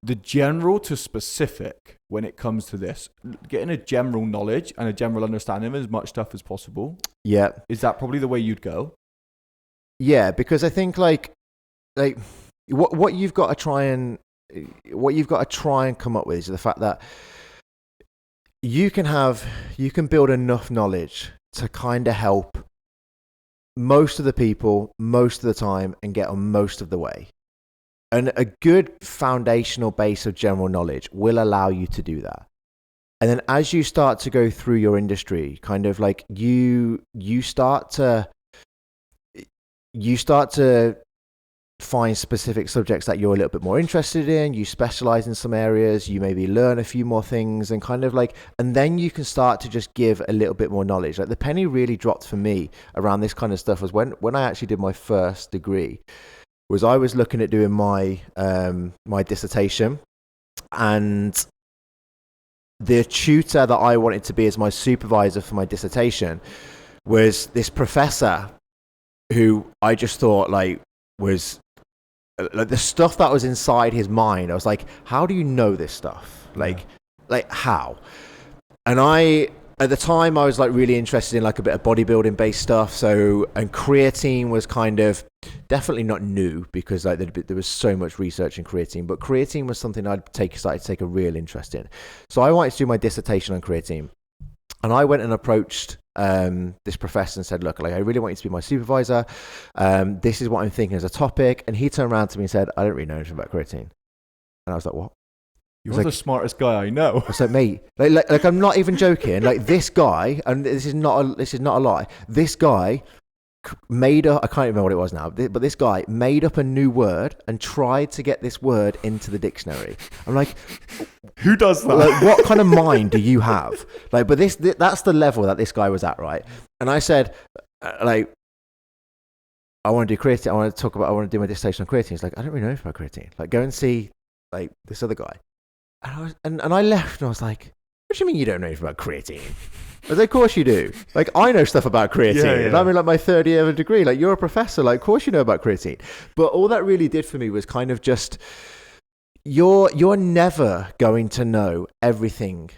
the general to specific when it comes to this, getting a general knowledge and a general understanding of as much stuff as possible? Yeah. Is that probably the way you'd go? Yeah, because I think like what you've got to try and come up with is the fact that you can build enough knowledge to kind of help most of the people most of the time and get on most of the way. And a good foundational base of general knowledge will allow you to do that. And then as you start to go through your industry, kind of like you start to find specific subjects that you're a little bit more interested in. You specialize in some areas, you maybe learn a few more things, and kind of like, and then you can start to just give a little bit more knowledge. Like the penny really dropped for me around this kind of stuff was when I actually did my first degree, was I was looking at doing my my dissertation, and the tutor that I wanted to be as my supervisor for my dissertation was this professor who I just thought was like the stuff that was inside his mind. I was like, how do you know this stuff? Like how? And at the time I was like really interested in like a bit of bodybuilding based stuff. So, and creatine was kind of definitely not new because like there was so much research in creatine, but creatine was something I'd started to take a real interest in. So I wanted to do my dissertation on creatine, and I went and approached this professor and said, look, like I really want you to be my supervisor. This is what I'm thinking as a topic. And he turned around to me and said, I don't really know anything about creatine. And I was like, what? You're the smartest guy I know. I was like, mate, like I'm not even joking. Like this guy, and this is not a lie. This guy made up, I can't remember what it was now, but this guy made up a new word and tried to get this word into the dictionary. I'm like, who does that? Like, what kind of mind do you have? Like, but that's the level that this guy was at, right? And I said, like, I want to do creatine. I want to do my dissertation on creatine. He's like, I don't really know about creatine. Like, go and see like this other guy. And I left and I was like, what do you mean you don't know anything about creatine? I was like, of course you do. Like, I know stuff about creatine. Yeah. And I'm in like my third year of a degree. Like, you're a professor. Like, of course you know about creatine. But all that really did for me was kind of just, you're never going to know everything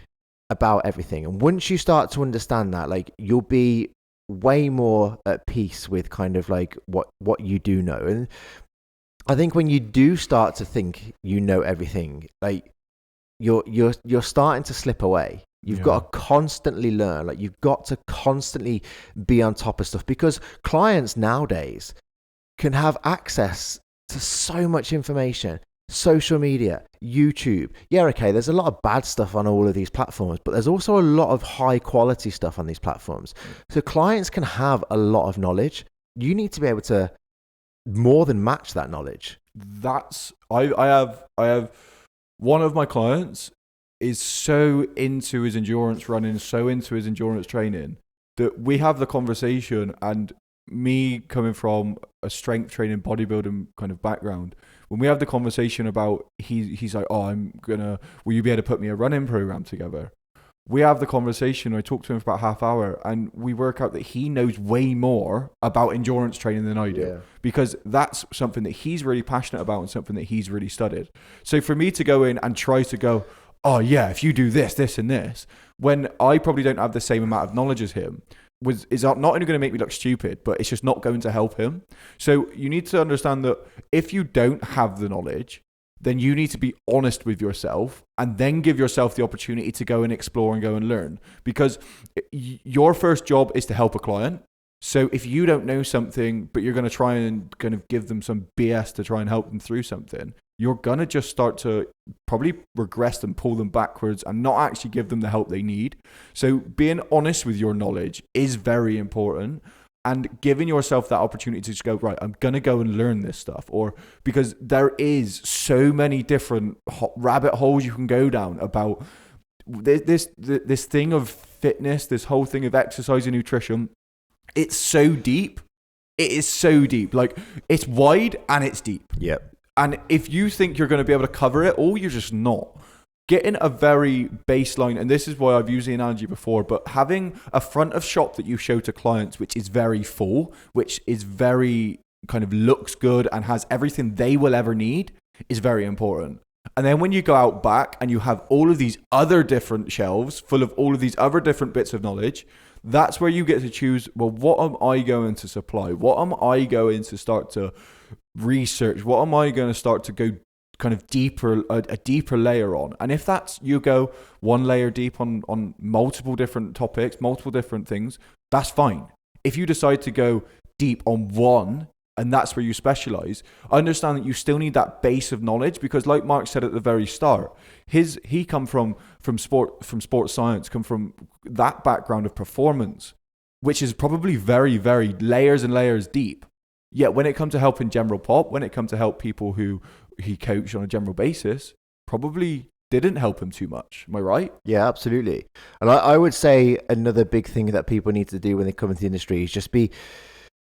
about everything. And once you start to understand that, like, you'll be way more at peace with kind of like what you do know. And I think when you do start to think you know everything, like, you're starting to slip away. You've got to constantly learn. Like, you've got to constantly be on top of stuff, because clients nowadays can have access to so much information. Social media, YouTube. Yeah, okay, there's a lot of bad stuff on all of these platforms, but there's also a lot of high quality stuff on these platforms. So clients can have a lot of knowledge. You need to be able to more than match that knowledge. I have one of my clients is so into his endurance running, so into his endurance training, that we have the conversation, and me coming from a strength training, bodybuilding kind of background, when we have the conversation about, he's like, oh, will you be able to put me a running program together? We have the conversation, I talk to him for about half hour, and we work out that he knows way more about endurance training than I do, because that's something that he's really passionate about and something that he's really studied. So for me to go in and try to go, oh yeah, if you do this, this and this, when I probably don't have the same amount of knowledge as him, is not only going to make me look stupid, but it's just not going to help him. So you need to understand that if you don't have the knowledge, then you need to be honest with yourself and then give yourself the opportunity to go and explore and go and learn, because your first job is to help a client. So if you don't know something, but you're going to try and kind of give them some BS to try and help them through something, you're going to just start to probably regress and pull them backwards and not actually give them the help they need. So being honest with your knowledge is very important, and giving yourself that opportunity to just go, right, I'm going to go and learn this stuff. Or because there is so many different rabbit holes you can go down about this thing of fitness, this whole thing of exercise and nutrition. It's so deep. It is so deep. Like, it's wide and it's deep. Yep. And if you think you're going to be able to cover it all, you're just not. Getting a very baseline, and this is why I've used the analogy before, but having a front of shop that you show to clients, which is very full, which is very kind of looks good and has everything they will ever need, is very important. And then when you go out back and you have all of these other different shelves full of all of these other different bits of knowledge, that's where you get to choose, well, what am I going to supply? What am I going to start to research? What am I going to start to go kind of deeper, a deeper layer on? And if that's, you go one layer deep on multiple different topics, multiple different things, that's fine. If you decide to go deep on one and that's where you specialize. I understand that you still need that base of knowledge, because like Mark said at the very start, he come from sports science, come from that background of performance, which is probably very, very layers and layers deep. Yet when it comes to helping general pop, when it comes to help people who he coached on a general basis, probably didn't help him too much. Am I right? Yeah, absolutely. And I would say another big thing that people need to do when they come into the industry is just be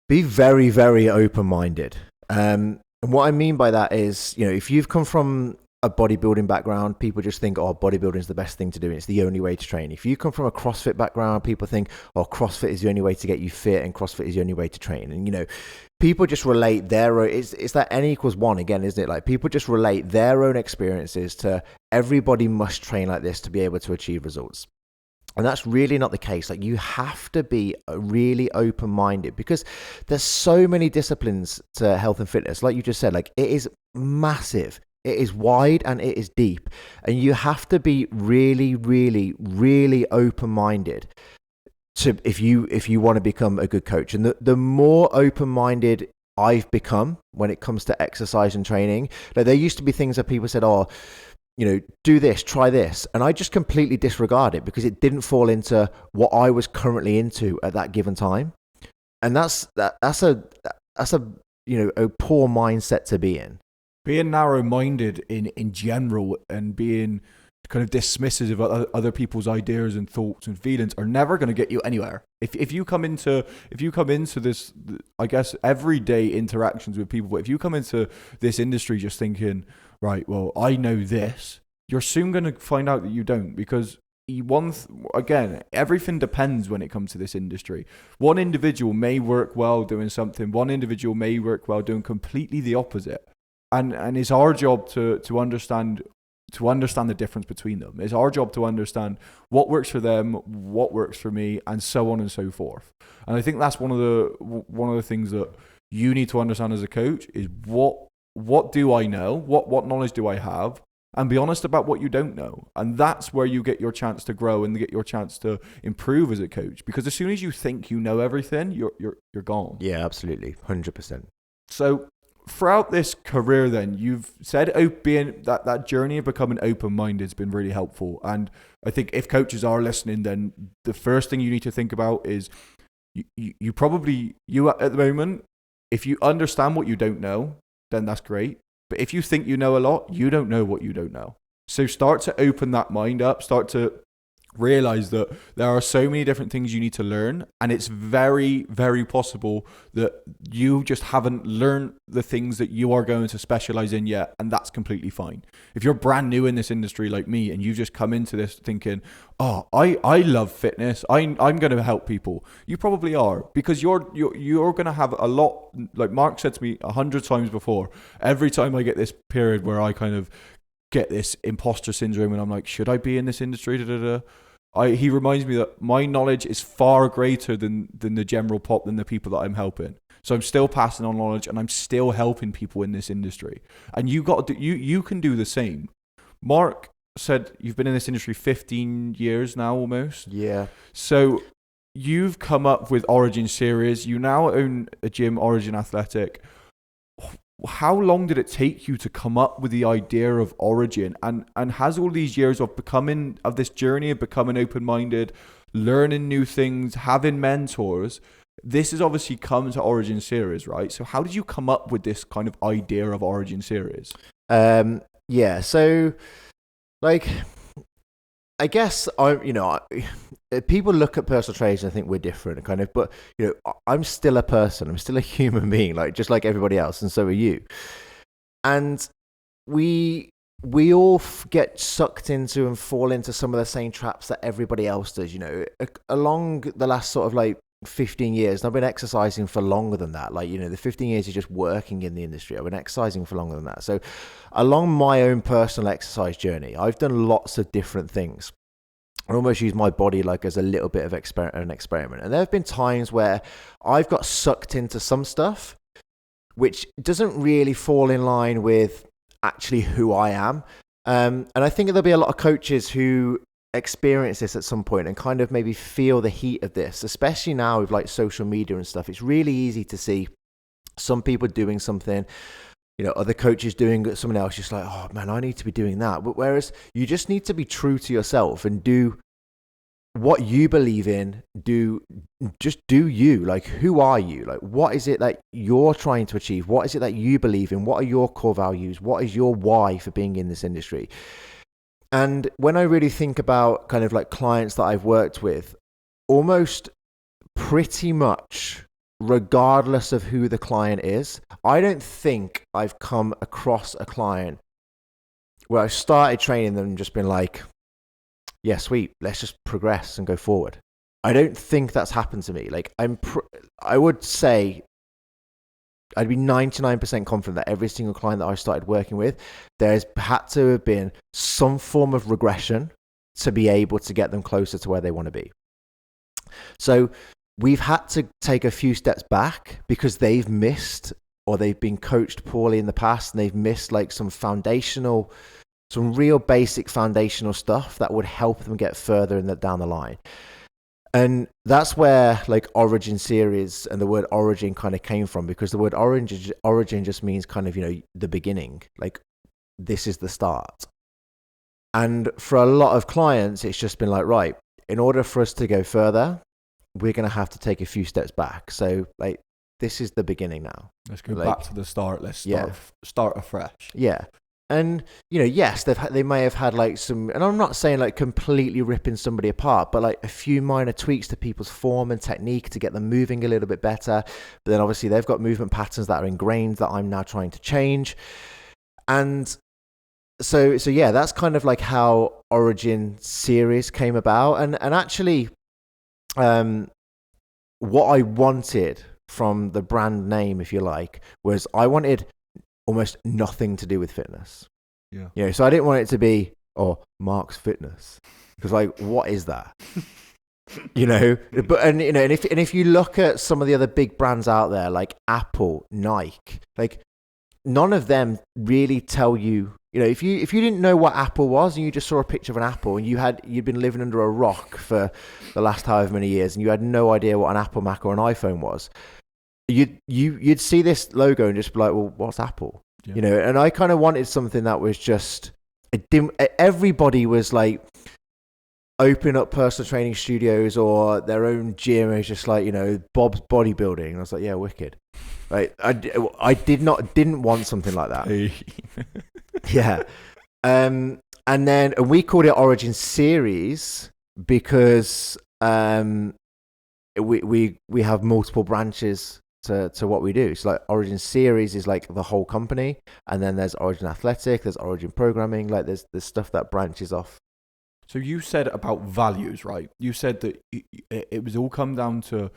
very, very open-minded. And what I mean by that is, if you've come from a bodybuilding background, people just think, oh, bodybuilding is the best thing to do, and it's the only way to train. If you come from a CrossFit background, people think, oh, CrossFit is the only way to get you fit, and CrossFit is the only way to train. And people just relate their own, it's that N=1 again, isn't it? Like, people just relate their own experiences to everybody must train like this to be able to achieve results. And that's really not the case. Like, you have to be really open-minded, because there's so many disciplines to health and fitness. Like you just said, like, it is massive. It is wide and it is deep. And you have to be really, really, really open-minded if you want to become a good coach. And the more open-minded I've become when it comes to exercise and training, like, there used to be things that people said, oh, do this, try this. And I just completely disregard it because it didn't fall into what I was currently into at that given time. And that's a poor mindset to be in. Being narrow-minded in general and being kind of dismissive of other people's ideas and thoughts and feelings are never going to get you anywhere. If you come into this, I guess, everyday interactions with people, but if you come into this industry just thinking, right, well, I know this, you're soon going to find out that you don't, because again, everything depends when it comes to this industry. One individual may work well doing something, one individual may work well doing completely the opposite. And it's our job to understand the difference between them. It's our job to understand what works for them, what works for me, and so on and so forth. And I think that's one of the things that you need to understand as a coach is what do I know? What knowledge do I have? And be honest about what you don't know. And that's where you get your chance to grow and get your chance to improve as a coach. Because as soon as you think you know everything, you're gone. Yeah, absolutely. 100%. So throughout this career then, you've said being that journey of becoming open-minded has been really helpful. And I think if coaches are listening, then the first thing you need to think about is you at the moment, if you understand what you don't know, then that's great. But if you think you know a lot, you don't know what you don't know. So start to open that mind up, start to realize that there are so many different things you need to learn, and it's very, very possible that you just haven't learned the things that you are going to specialize in yet, and that's completely fine. If you're brand new in this industry like me and you just come into this thinking, oh, I love fitness, I'm going to help people, you probably are, because you're going to have a lot, like Mark said to me 100 times before, every time I get this period where I kind of get this imposter syndrome and I'm like, should I be in this industry? He reminds me that my knowledge is far greater than the general pop, than the people that I'm helping. So I'm still passing on knowledge and I'm still helping people in this industry. And you can do the same. Mark said you've been in this industry 15 years now almost. Yeah. So you've come up with Origin Series. You now own a gym, Origin Athletic. How long did it take you to come up with the idea of Origin? And has all these years of this journey of becoming open-minded, learning new things, having mentors, this has obviously come to Origin Series, right? So how did you come up with this kind of idea of Origin Series? Yeah, so like, I guess people look at personal trainers and think we're different, kind of, but I'm still a person. I'm still a human being, like just like everybody else, and so are you. And we all get sucked into and fall into some of the same traps that everybody else does. Along the last sort of like 15 years, and I've been exercising for longer than that. Like, the 15 years is just working in the industry. I've been exercising for longer than that. So along my own personal exercise journey, I've done lots of different things. I almost use my body like as a little bit of an experiment. And there have been times where I've got sucked into some stuff which doesn't really fall in line with actually who I am. And I think there'll be a lot of coaches who experience this at some point and kind of maybe feel the heat of this, especially now with like social media and stuff. It's really easy to see some people doing something, other coaches doing something else, just like, oh man, I need to be doing that. But whereas you just need to be true to yourself and do what you believe in. Just do you. Like, who are you? Like, what is it that you're trying to achieve? What is it that you believe in? What are your core values? What is your why for being in this industry? And when I really think about kind of like clients that I've worked with, almost pretty much regardless of who the client is, I don't think I've come across a client where I've started training them and just been like, yeah, sweet, let's just progress and go forward. I don't think that's happened to me. Like, I would say I'd be 99% confident that every single client that I started working with, there's had to have been some form of regression to be able to get them closer to where they want to be. So we've had to take a few steps back because they've missed, or they've been coached poorly in the past, and they've missed like some real basic foundational stuff that would help them get further down the line. And that's where like Origin series and the word origin kind of came from, because the word origin just means kind of, the beginning, like this is the start. And for a lot of clients, it's just been like, right, in order for us to go further, we're going to have to take a few steps back. So like, this is the beginning now. Let's go back to the start. Let's start afresh. Yeah. And, yes, they may have had like some, and I'm not saying like completely ripping somebody apart, but like a few minor tweaks to people's form and technique to get them moving a little bit better. But then obviously they've got movement patterns that are ingrained that I'm now trying to change. And so yeah, that's kind of like how Origin series came about. And actually, what I wanted from the brand name, if you like, was I wanted almost nothing to do with fitness. Yeah. So I didn't want it to be, Mark's Fitness, because like, what is that? But and if you look at some of the other big brands out there, like Apple, Nike, like none of them really tell you. If you didn't know what Apple was and you just saw a picture of an apple and you'd been living under a rock for the last however many years and you had no idea what an Apple Mac or an iPhone was, you'd see this logo and just be like, well, what's Apple? Yeah. And I kind of wanted something that was just, everybody was like opening up personal training studios or their own gym. It was just like, Bob's Bodybuilding. And I was like, yeah, wicked. Right. I didn't want something like that. Yeah. And we called it Origin Series because we have multiple branches to what we do. So like Origin Series is like the whole company, and then there's Origin Athletic, there's Origin Programming, like there's stuff that branches off. So you said about values, right? You said that it was all come down to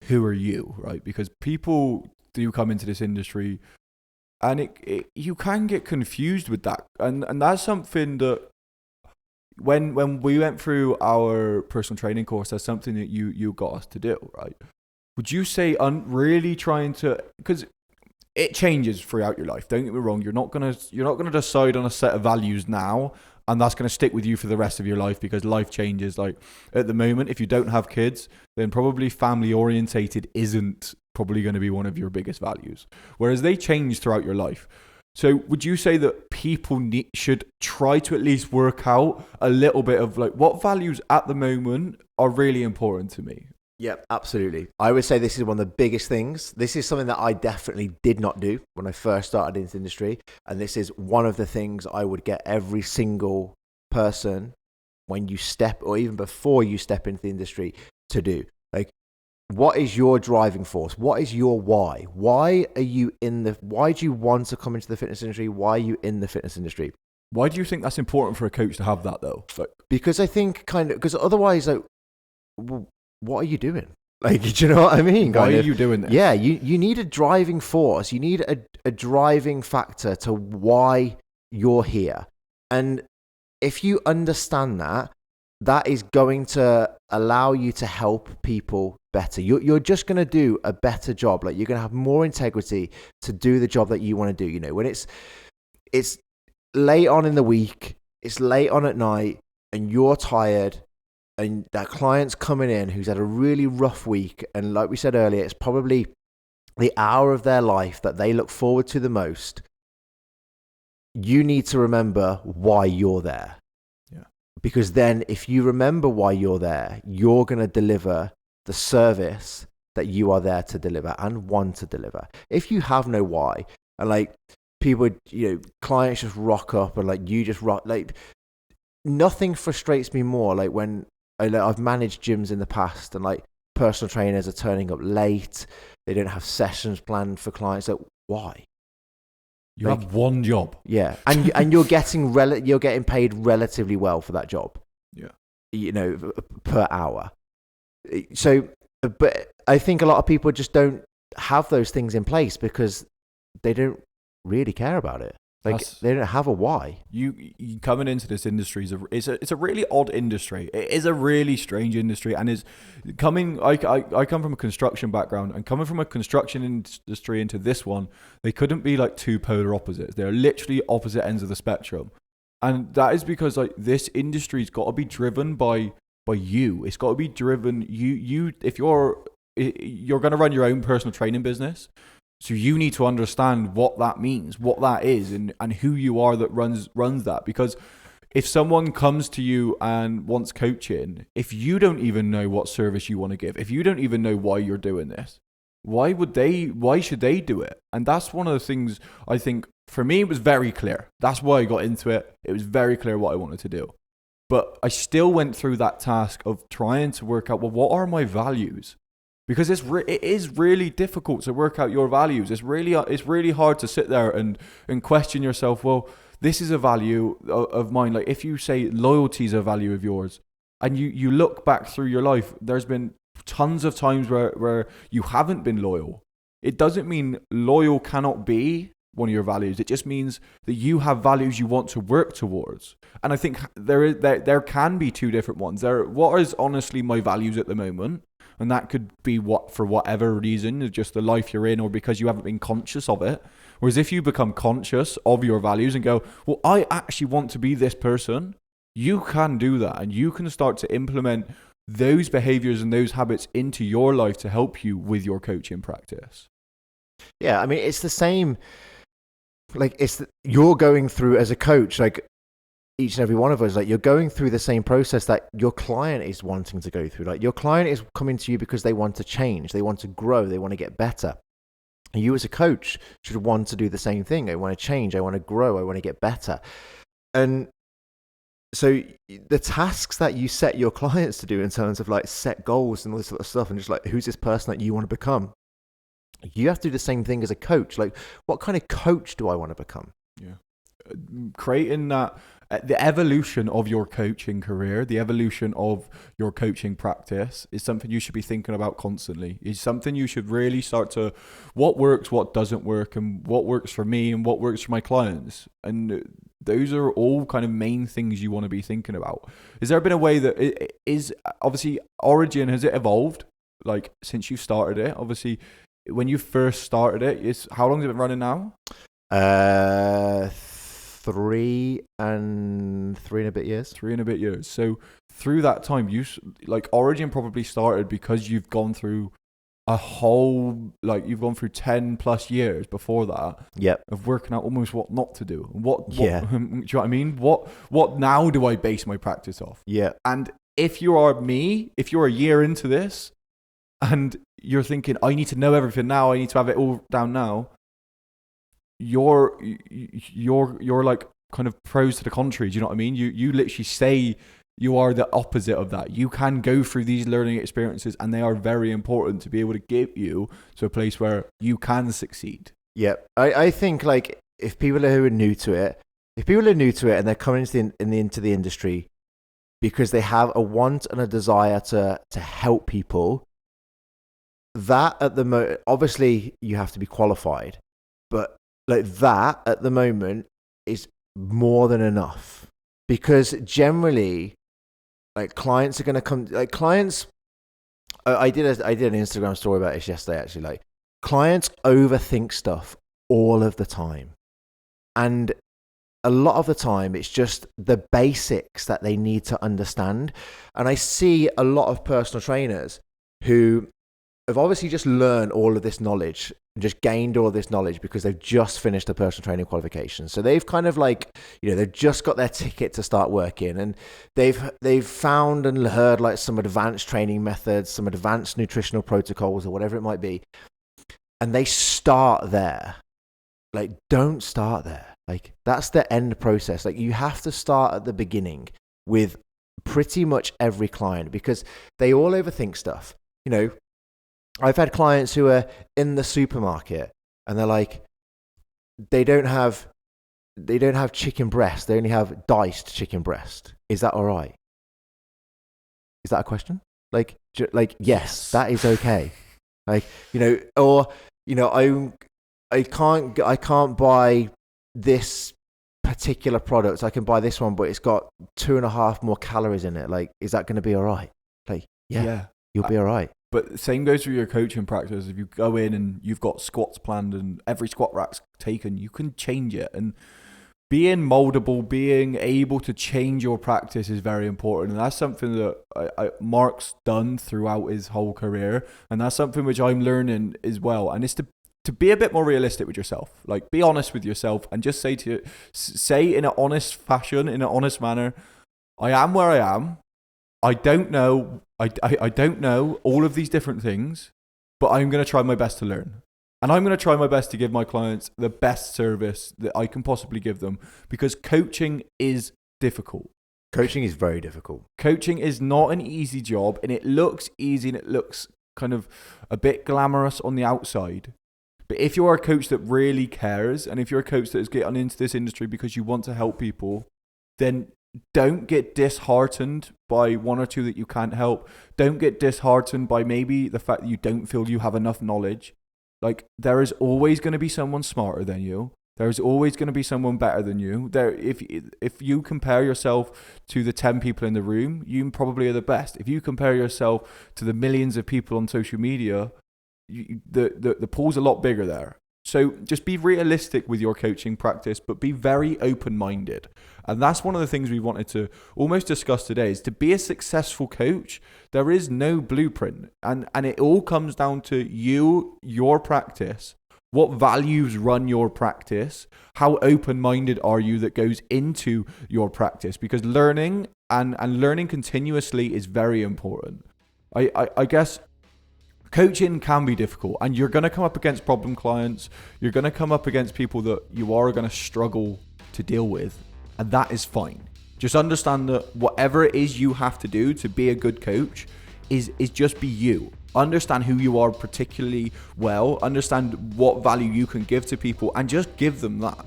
who are you, right? Because people do come into this industry and you can get confused with that. And that's something that when we went through our personal training course, that's something that you got us to do, right? Would you say really trying to, because it changes throughout your life. Don't get me wrong. You're not gonna decide on a set of values now, and that's gonna stick with you for the rest of your life, because life changes. Like at the moment, if you don't have kids, then probably family orientated isn't probably going to be one of your biggest values. Whereas they change throughout your life. So would you say that people should try to at least work out a little bit of like what values at the moment are really important to me? Yep, absolutely. I would say this is one of the biggest things. This is something that I definitely did not do when I first started in this industry. And this is one of the things I would get every single person when you step, or even before you step into the industry, to do. Like, what is your driving force? What is your why? Why do you want to come into the fitness industry? Why are you in the fitness industry? Why do you think that's important for a coach to have that though? Because I think because otherwise, like, what are you doing? Like, do you know what I mean? Why are you doing this? Yeah, you need a driving force. You need a driving factor to why you're here. And if you understand that, that is going to allow you to help people better. You're just going to do a better job. Like, you're going to have more integrity to do the job that you want to do. You know, when it's late on in the week, it's late on at night, and you're tired, and that client's coming in who's had a really rough week, and like we said earlier, it's probably the hour of their life that they look forward to the most, you need to remember why you're there. Yeah. Because then if you remember why you're there, you're going to deliver the service that you are there to deliver and want to deliver. If you have no why, and like people, clients just rock up and like you just rock, like nothing frustrates me more. Like when I've managed gyms in the past and like personal trainers are turning up late, they don't have sessions planned for clients. Like why? You have one job. Yeah, and you're getting you're getting paid relatively well for that job. Yeah, per hour. So, but I think a lot of people just don't have those things in place because they don't really care about it. Like they don't have a why. You coming into this industry it's a really odd industry. It is a really strange industry, and I come from a construction background, and coming from a construction industry into this one, they couldn't be like two polar opposites. They're literally opposite ends of the spectrum, and that is because like this industry's got to be driven by you. It's got to be driven. You if you're going to run your own personal training business. So you need to understand what that means, what that is, and who you are that runs that. Because if someone comes to you and wants coaching, if you don't even know what service you want to give, if you don't even know why you're doing this, why should they do it? And that's one of the things I think, for me, it was very clear. That's why I got into it. It was very clear what I wanted to do. But I still went through that task of trying to work out, well, what are my values? Because it is really difficult to work out your values. It's really hard to sit there and question yourself. Well, this is a value of mine. Like if you say loyalty is a value of yours, and you look back through your life, there's been tons of times where you haven't been loyal. It doesn't mean loyal cannot be one of your values. It just means that you have values you want to work towards. And I think there can be two different ones. What is honestly my values at the moment? And that could be for whatever reason, just the life you're in, or because you haven't been conscious of it. Whereas if you become conscious of your values and go, well, I actually want to be this person, you can do that. And you can start to implement those behaviors and those habits into your life to help you with your coaching practice. Yeah, I mean, it's the same. Like you're going through as a coach, like each and every one of us, like you're going through the same process that your client is wanting to go through. Like your client is coming to you because they want to change, they want to grow, they want to get better. And you as a coach should want to do the same thing. I want to change, I want to grow, I want to get better. And so the tasks that you set your clients to do in terms of like set goals and all this sort of stuff, and just like, who's this person that you want to become? You have to do the same thing as a coach. Like, what kind of coach do I want to become? Yeah. Creating that, the evolution of your coaching career, the evolution of your coaching practice is something you should be thinking about constantly. It's something you should really start to, what works, what doesn't work, and what works for me and what works for my clients. And those are all kind of main things you want to be thinking about. Has there been a way that it is, obviously, Origin, has it evolved? Like, since you started it, obviously, when you first started it, how long has it been running now? 3 and a bit years. 3 and a bit years. So through that time, Origin probably started because you've gone through a whole, you've gone through 10 plus years before that. Yep. Of working out almost what not to do. Do you know what I mean? What now do I base my practice off? Yeah. And if you are me, if you're a year into this and you're thinking, I need to know everything now, I need to have it all down now, you're like kind of pros to the contrary. Do you know what I mean? You literally say you are the opposite of that. You can go through these learning experiences, and they are very important to be able to get you to a place where you can succeed. Yeah, I think like if people who are new to it, and they're coming into the industry because they have a want and a desire to help people, that at the obviously you have to be qualified, but like that at the moment is more than enough, because generally like clients are going to come, like clients, I did an Instagram story about this yesterday actually. Like clients overthink stuff all of the time, and a lot of the time it's just the basics that they need to understand. And I see a lot of personal trainers who have obviously just learned all of this knowledge, just gained all of this knowledge because they've just finished a personal training qualification. So they've kind of like, they've just got their ticket to start working, and they've found and heard like some advanced training methods, some advanced nutritional protocols or whatever it might be. And they start there. Like, don't start there. Like, that's the end process. Like, you have to start at the beginning with pretty much every client because they all overthink stuff. I've had clients who are in the supermarket and they're like, they don't have chicken breast. They only have diced chicken breast. Is that all right? Is that a question? Like, yes, that is okay. Like, I can't buy this particular product. I can buy this one, but it's got 2.5 more calories in it. Like, is that going to be all right? Like, yeah. You'll be all right. But same goes for your coaching practice. If you go in and you've got squats planned and every squat rack's taken, you can change it. And being moldable, being able to change your practice is very important. And that's something that Mark's done throughout his whole career. And that's something which I'm learning as well. And it's to be a bit more realistic with yourself. Like, be honest with yourself and just say in an honest fashion, in an honest manner, I am where I am. I don't know. I don't know all of these different things, but I'm going to try my best to learn. And I'm going to try my best to give my clients the best service that I can possibly give them, because coaching is difficult. Coaching is very difficult. Coaching is not an easy job, and it looks easy and it looks kind of a bit glamorous on the outside. But if you're a coach that really cares, and if you're a coach that is getting into this industry because you want to help people, then don't get disheartened by one or two that you can't help. Don't get disheartened by maybe the fact that you don't feel you have enough knowledge. Like, there is always going to be someone smarter than you. There's always going to be someone better than you. If you compare yourself to the 10 people in the room, you probably are the best. If you compare yourself to the millions of people on social media, the pool's a lot bigger there. So just be realistic with your coaching practice, but be very open-minded. And that's one of the things we wanted to almost discuss today, is to be a successful coach, there is no blueprint. And it all comes down to you, your practice, what values run your practice, how open-minded are you that goes into your practice, because learning and learning continuously is very important. I guess coaching can be difficult, and you're going to come up against problem clients. You're going to come up against people that you are going to struggle to deal with, and that is fine. Just understand that whatever it is you have to do to be a good coach is just be you. Understand who you are particularly well, understand what value you can give to people, and just give them that.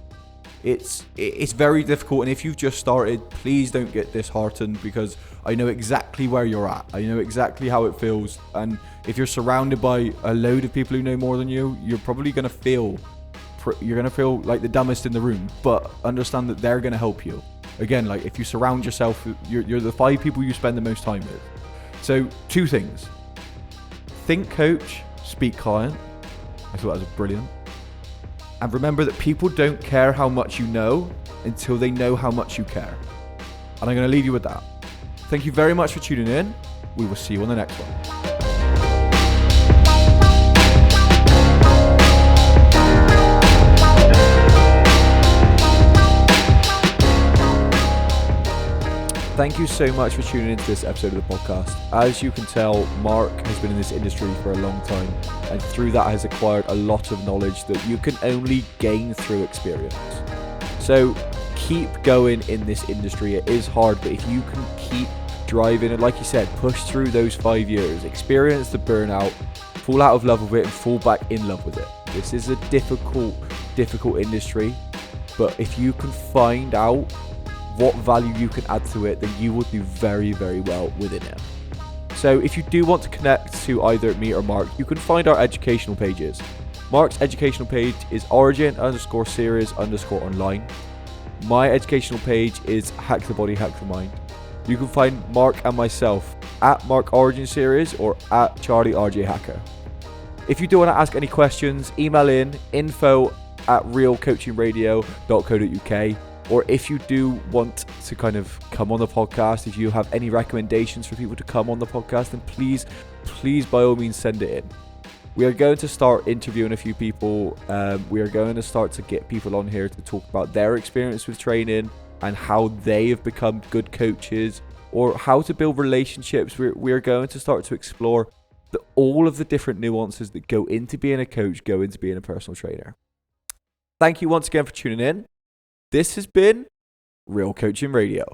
It's very difficult, and if you've just started, please don't get disheartened, because I know exactly where you're at. I know exactly how it feels, and if you're surrounded by a load of people who know more than you, you're probably going to feel like the dumbest in the room, but understand that they're going to help you. Again, like, if you surround yourself, you're the 5 people you spend the most time with. So 2 things: think coach, speak client. I thought that was brilliant. And remember that people don't care how much you know until they know how much you care. And I'm going to leave you with that. Thank you very much for tuning in. We will see you on the next one. Thank you so much for tuning into this episode of the podcast. As you can tell, Mark has been in this industry for a long time, and through that has acquired a lot of knowledge that you can only gain through experience. So keep going in this industry. It is hard, but if you can keep driving and, like you said, push through those 5 years, experience the burnout, fall out of love with it, and fall back in love with it. This is a difficult industry, but if you can find out what value you can add to it, then you will do very, very well within it. So if you do want to connect to either me or Mark, you can find our educational pages. Mark's educational page is origin_series_online. My educational page is Hack the Body, Hack the Mind. You can find Mark and myself at Mark Origin Series or at Charlie RJ Hacker. If you do want to ask any questions, email in info@realcoachingradio.co.uk. Or if you do want to kind of come on the podcast, if you have any recommendations for people to come on the podcast, then please by all means send it in. We are going to start interviewing a few people. We are going to start to get people on here to talk about their experience with training and how they have become good coaches, or how to build relationships. We're going to start to explore all of the different nuances that go into being a coach, go into being a personal trainer. Thank you once again for tuning in. This has been Real Coaching Radio.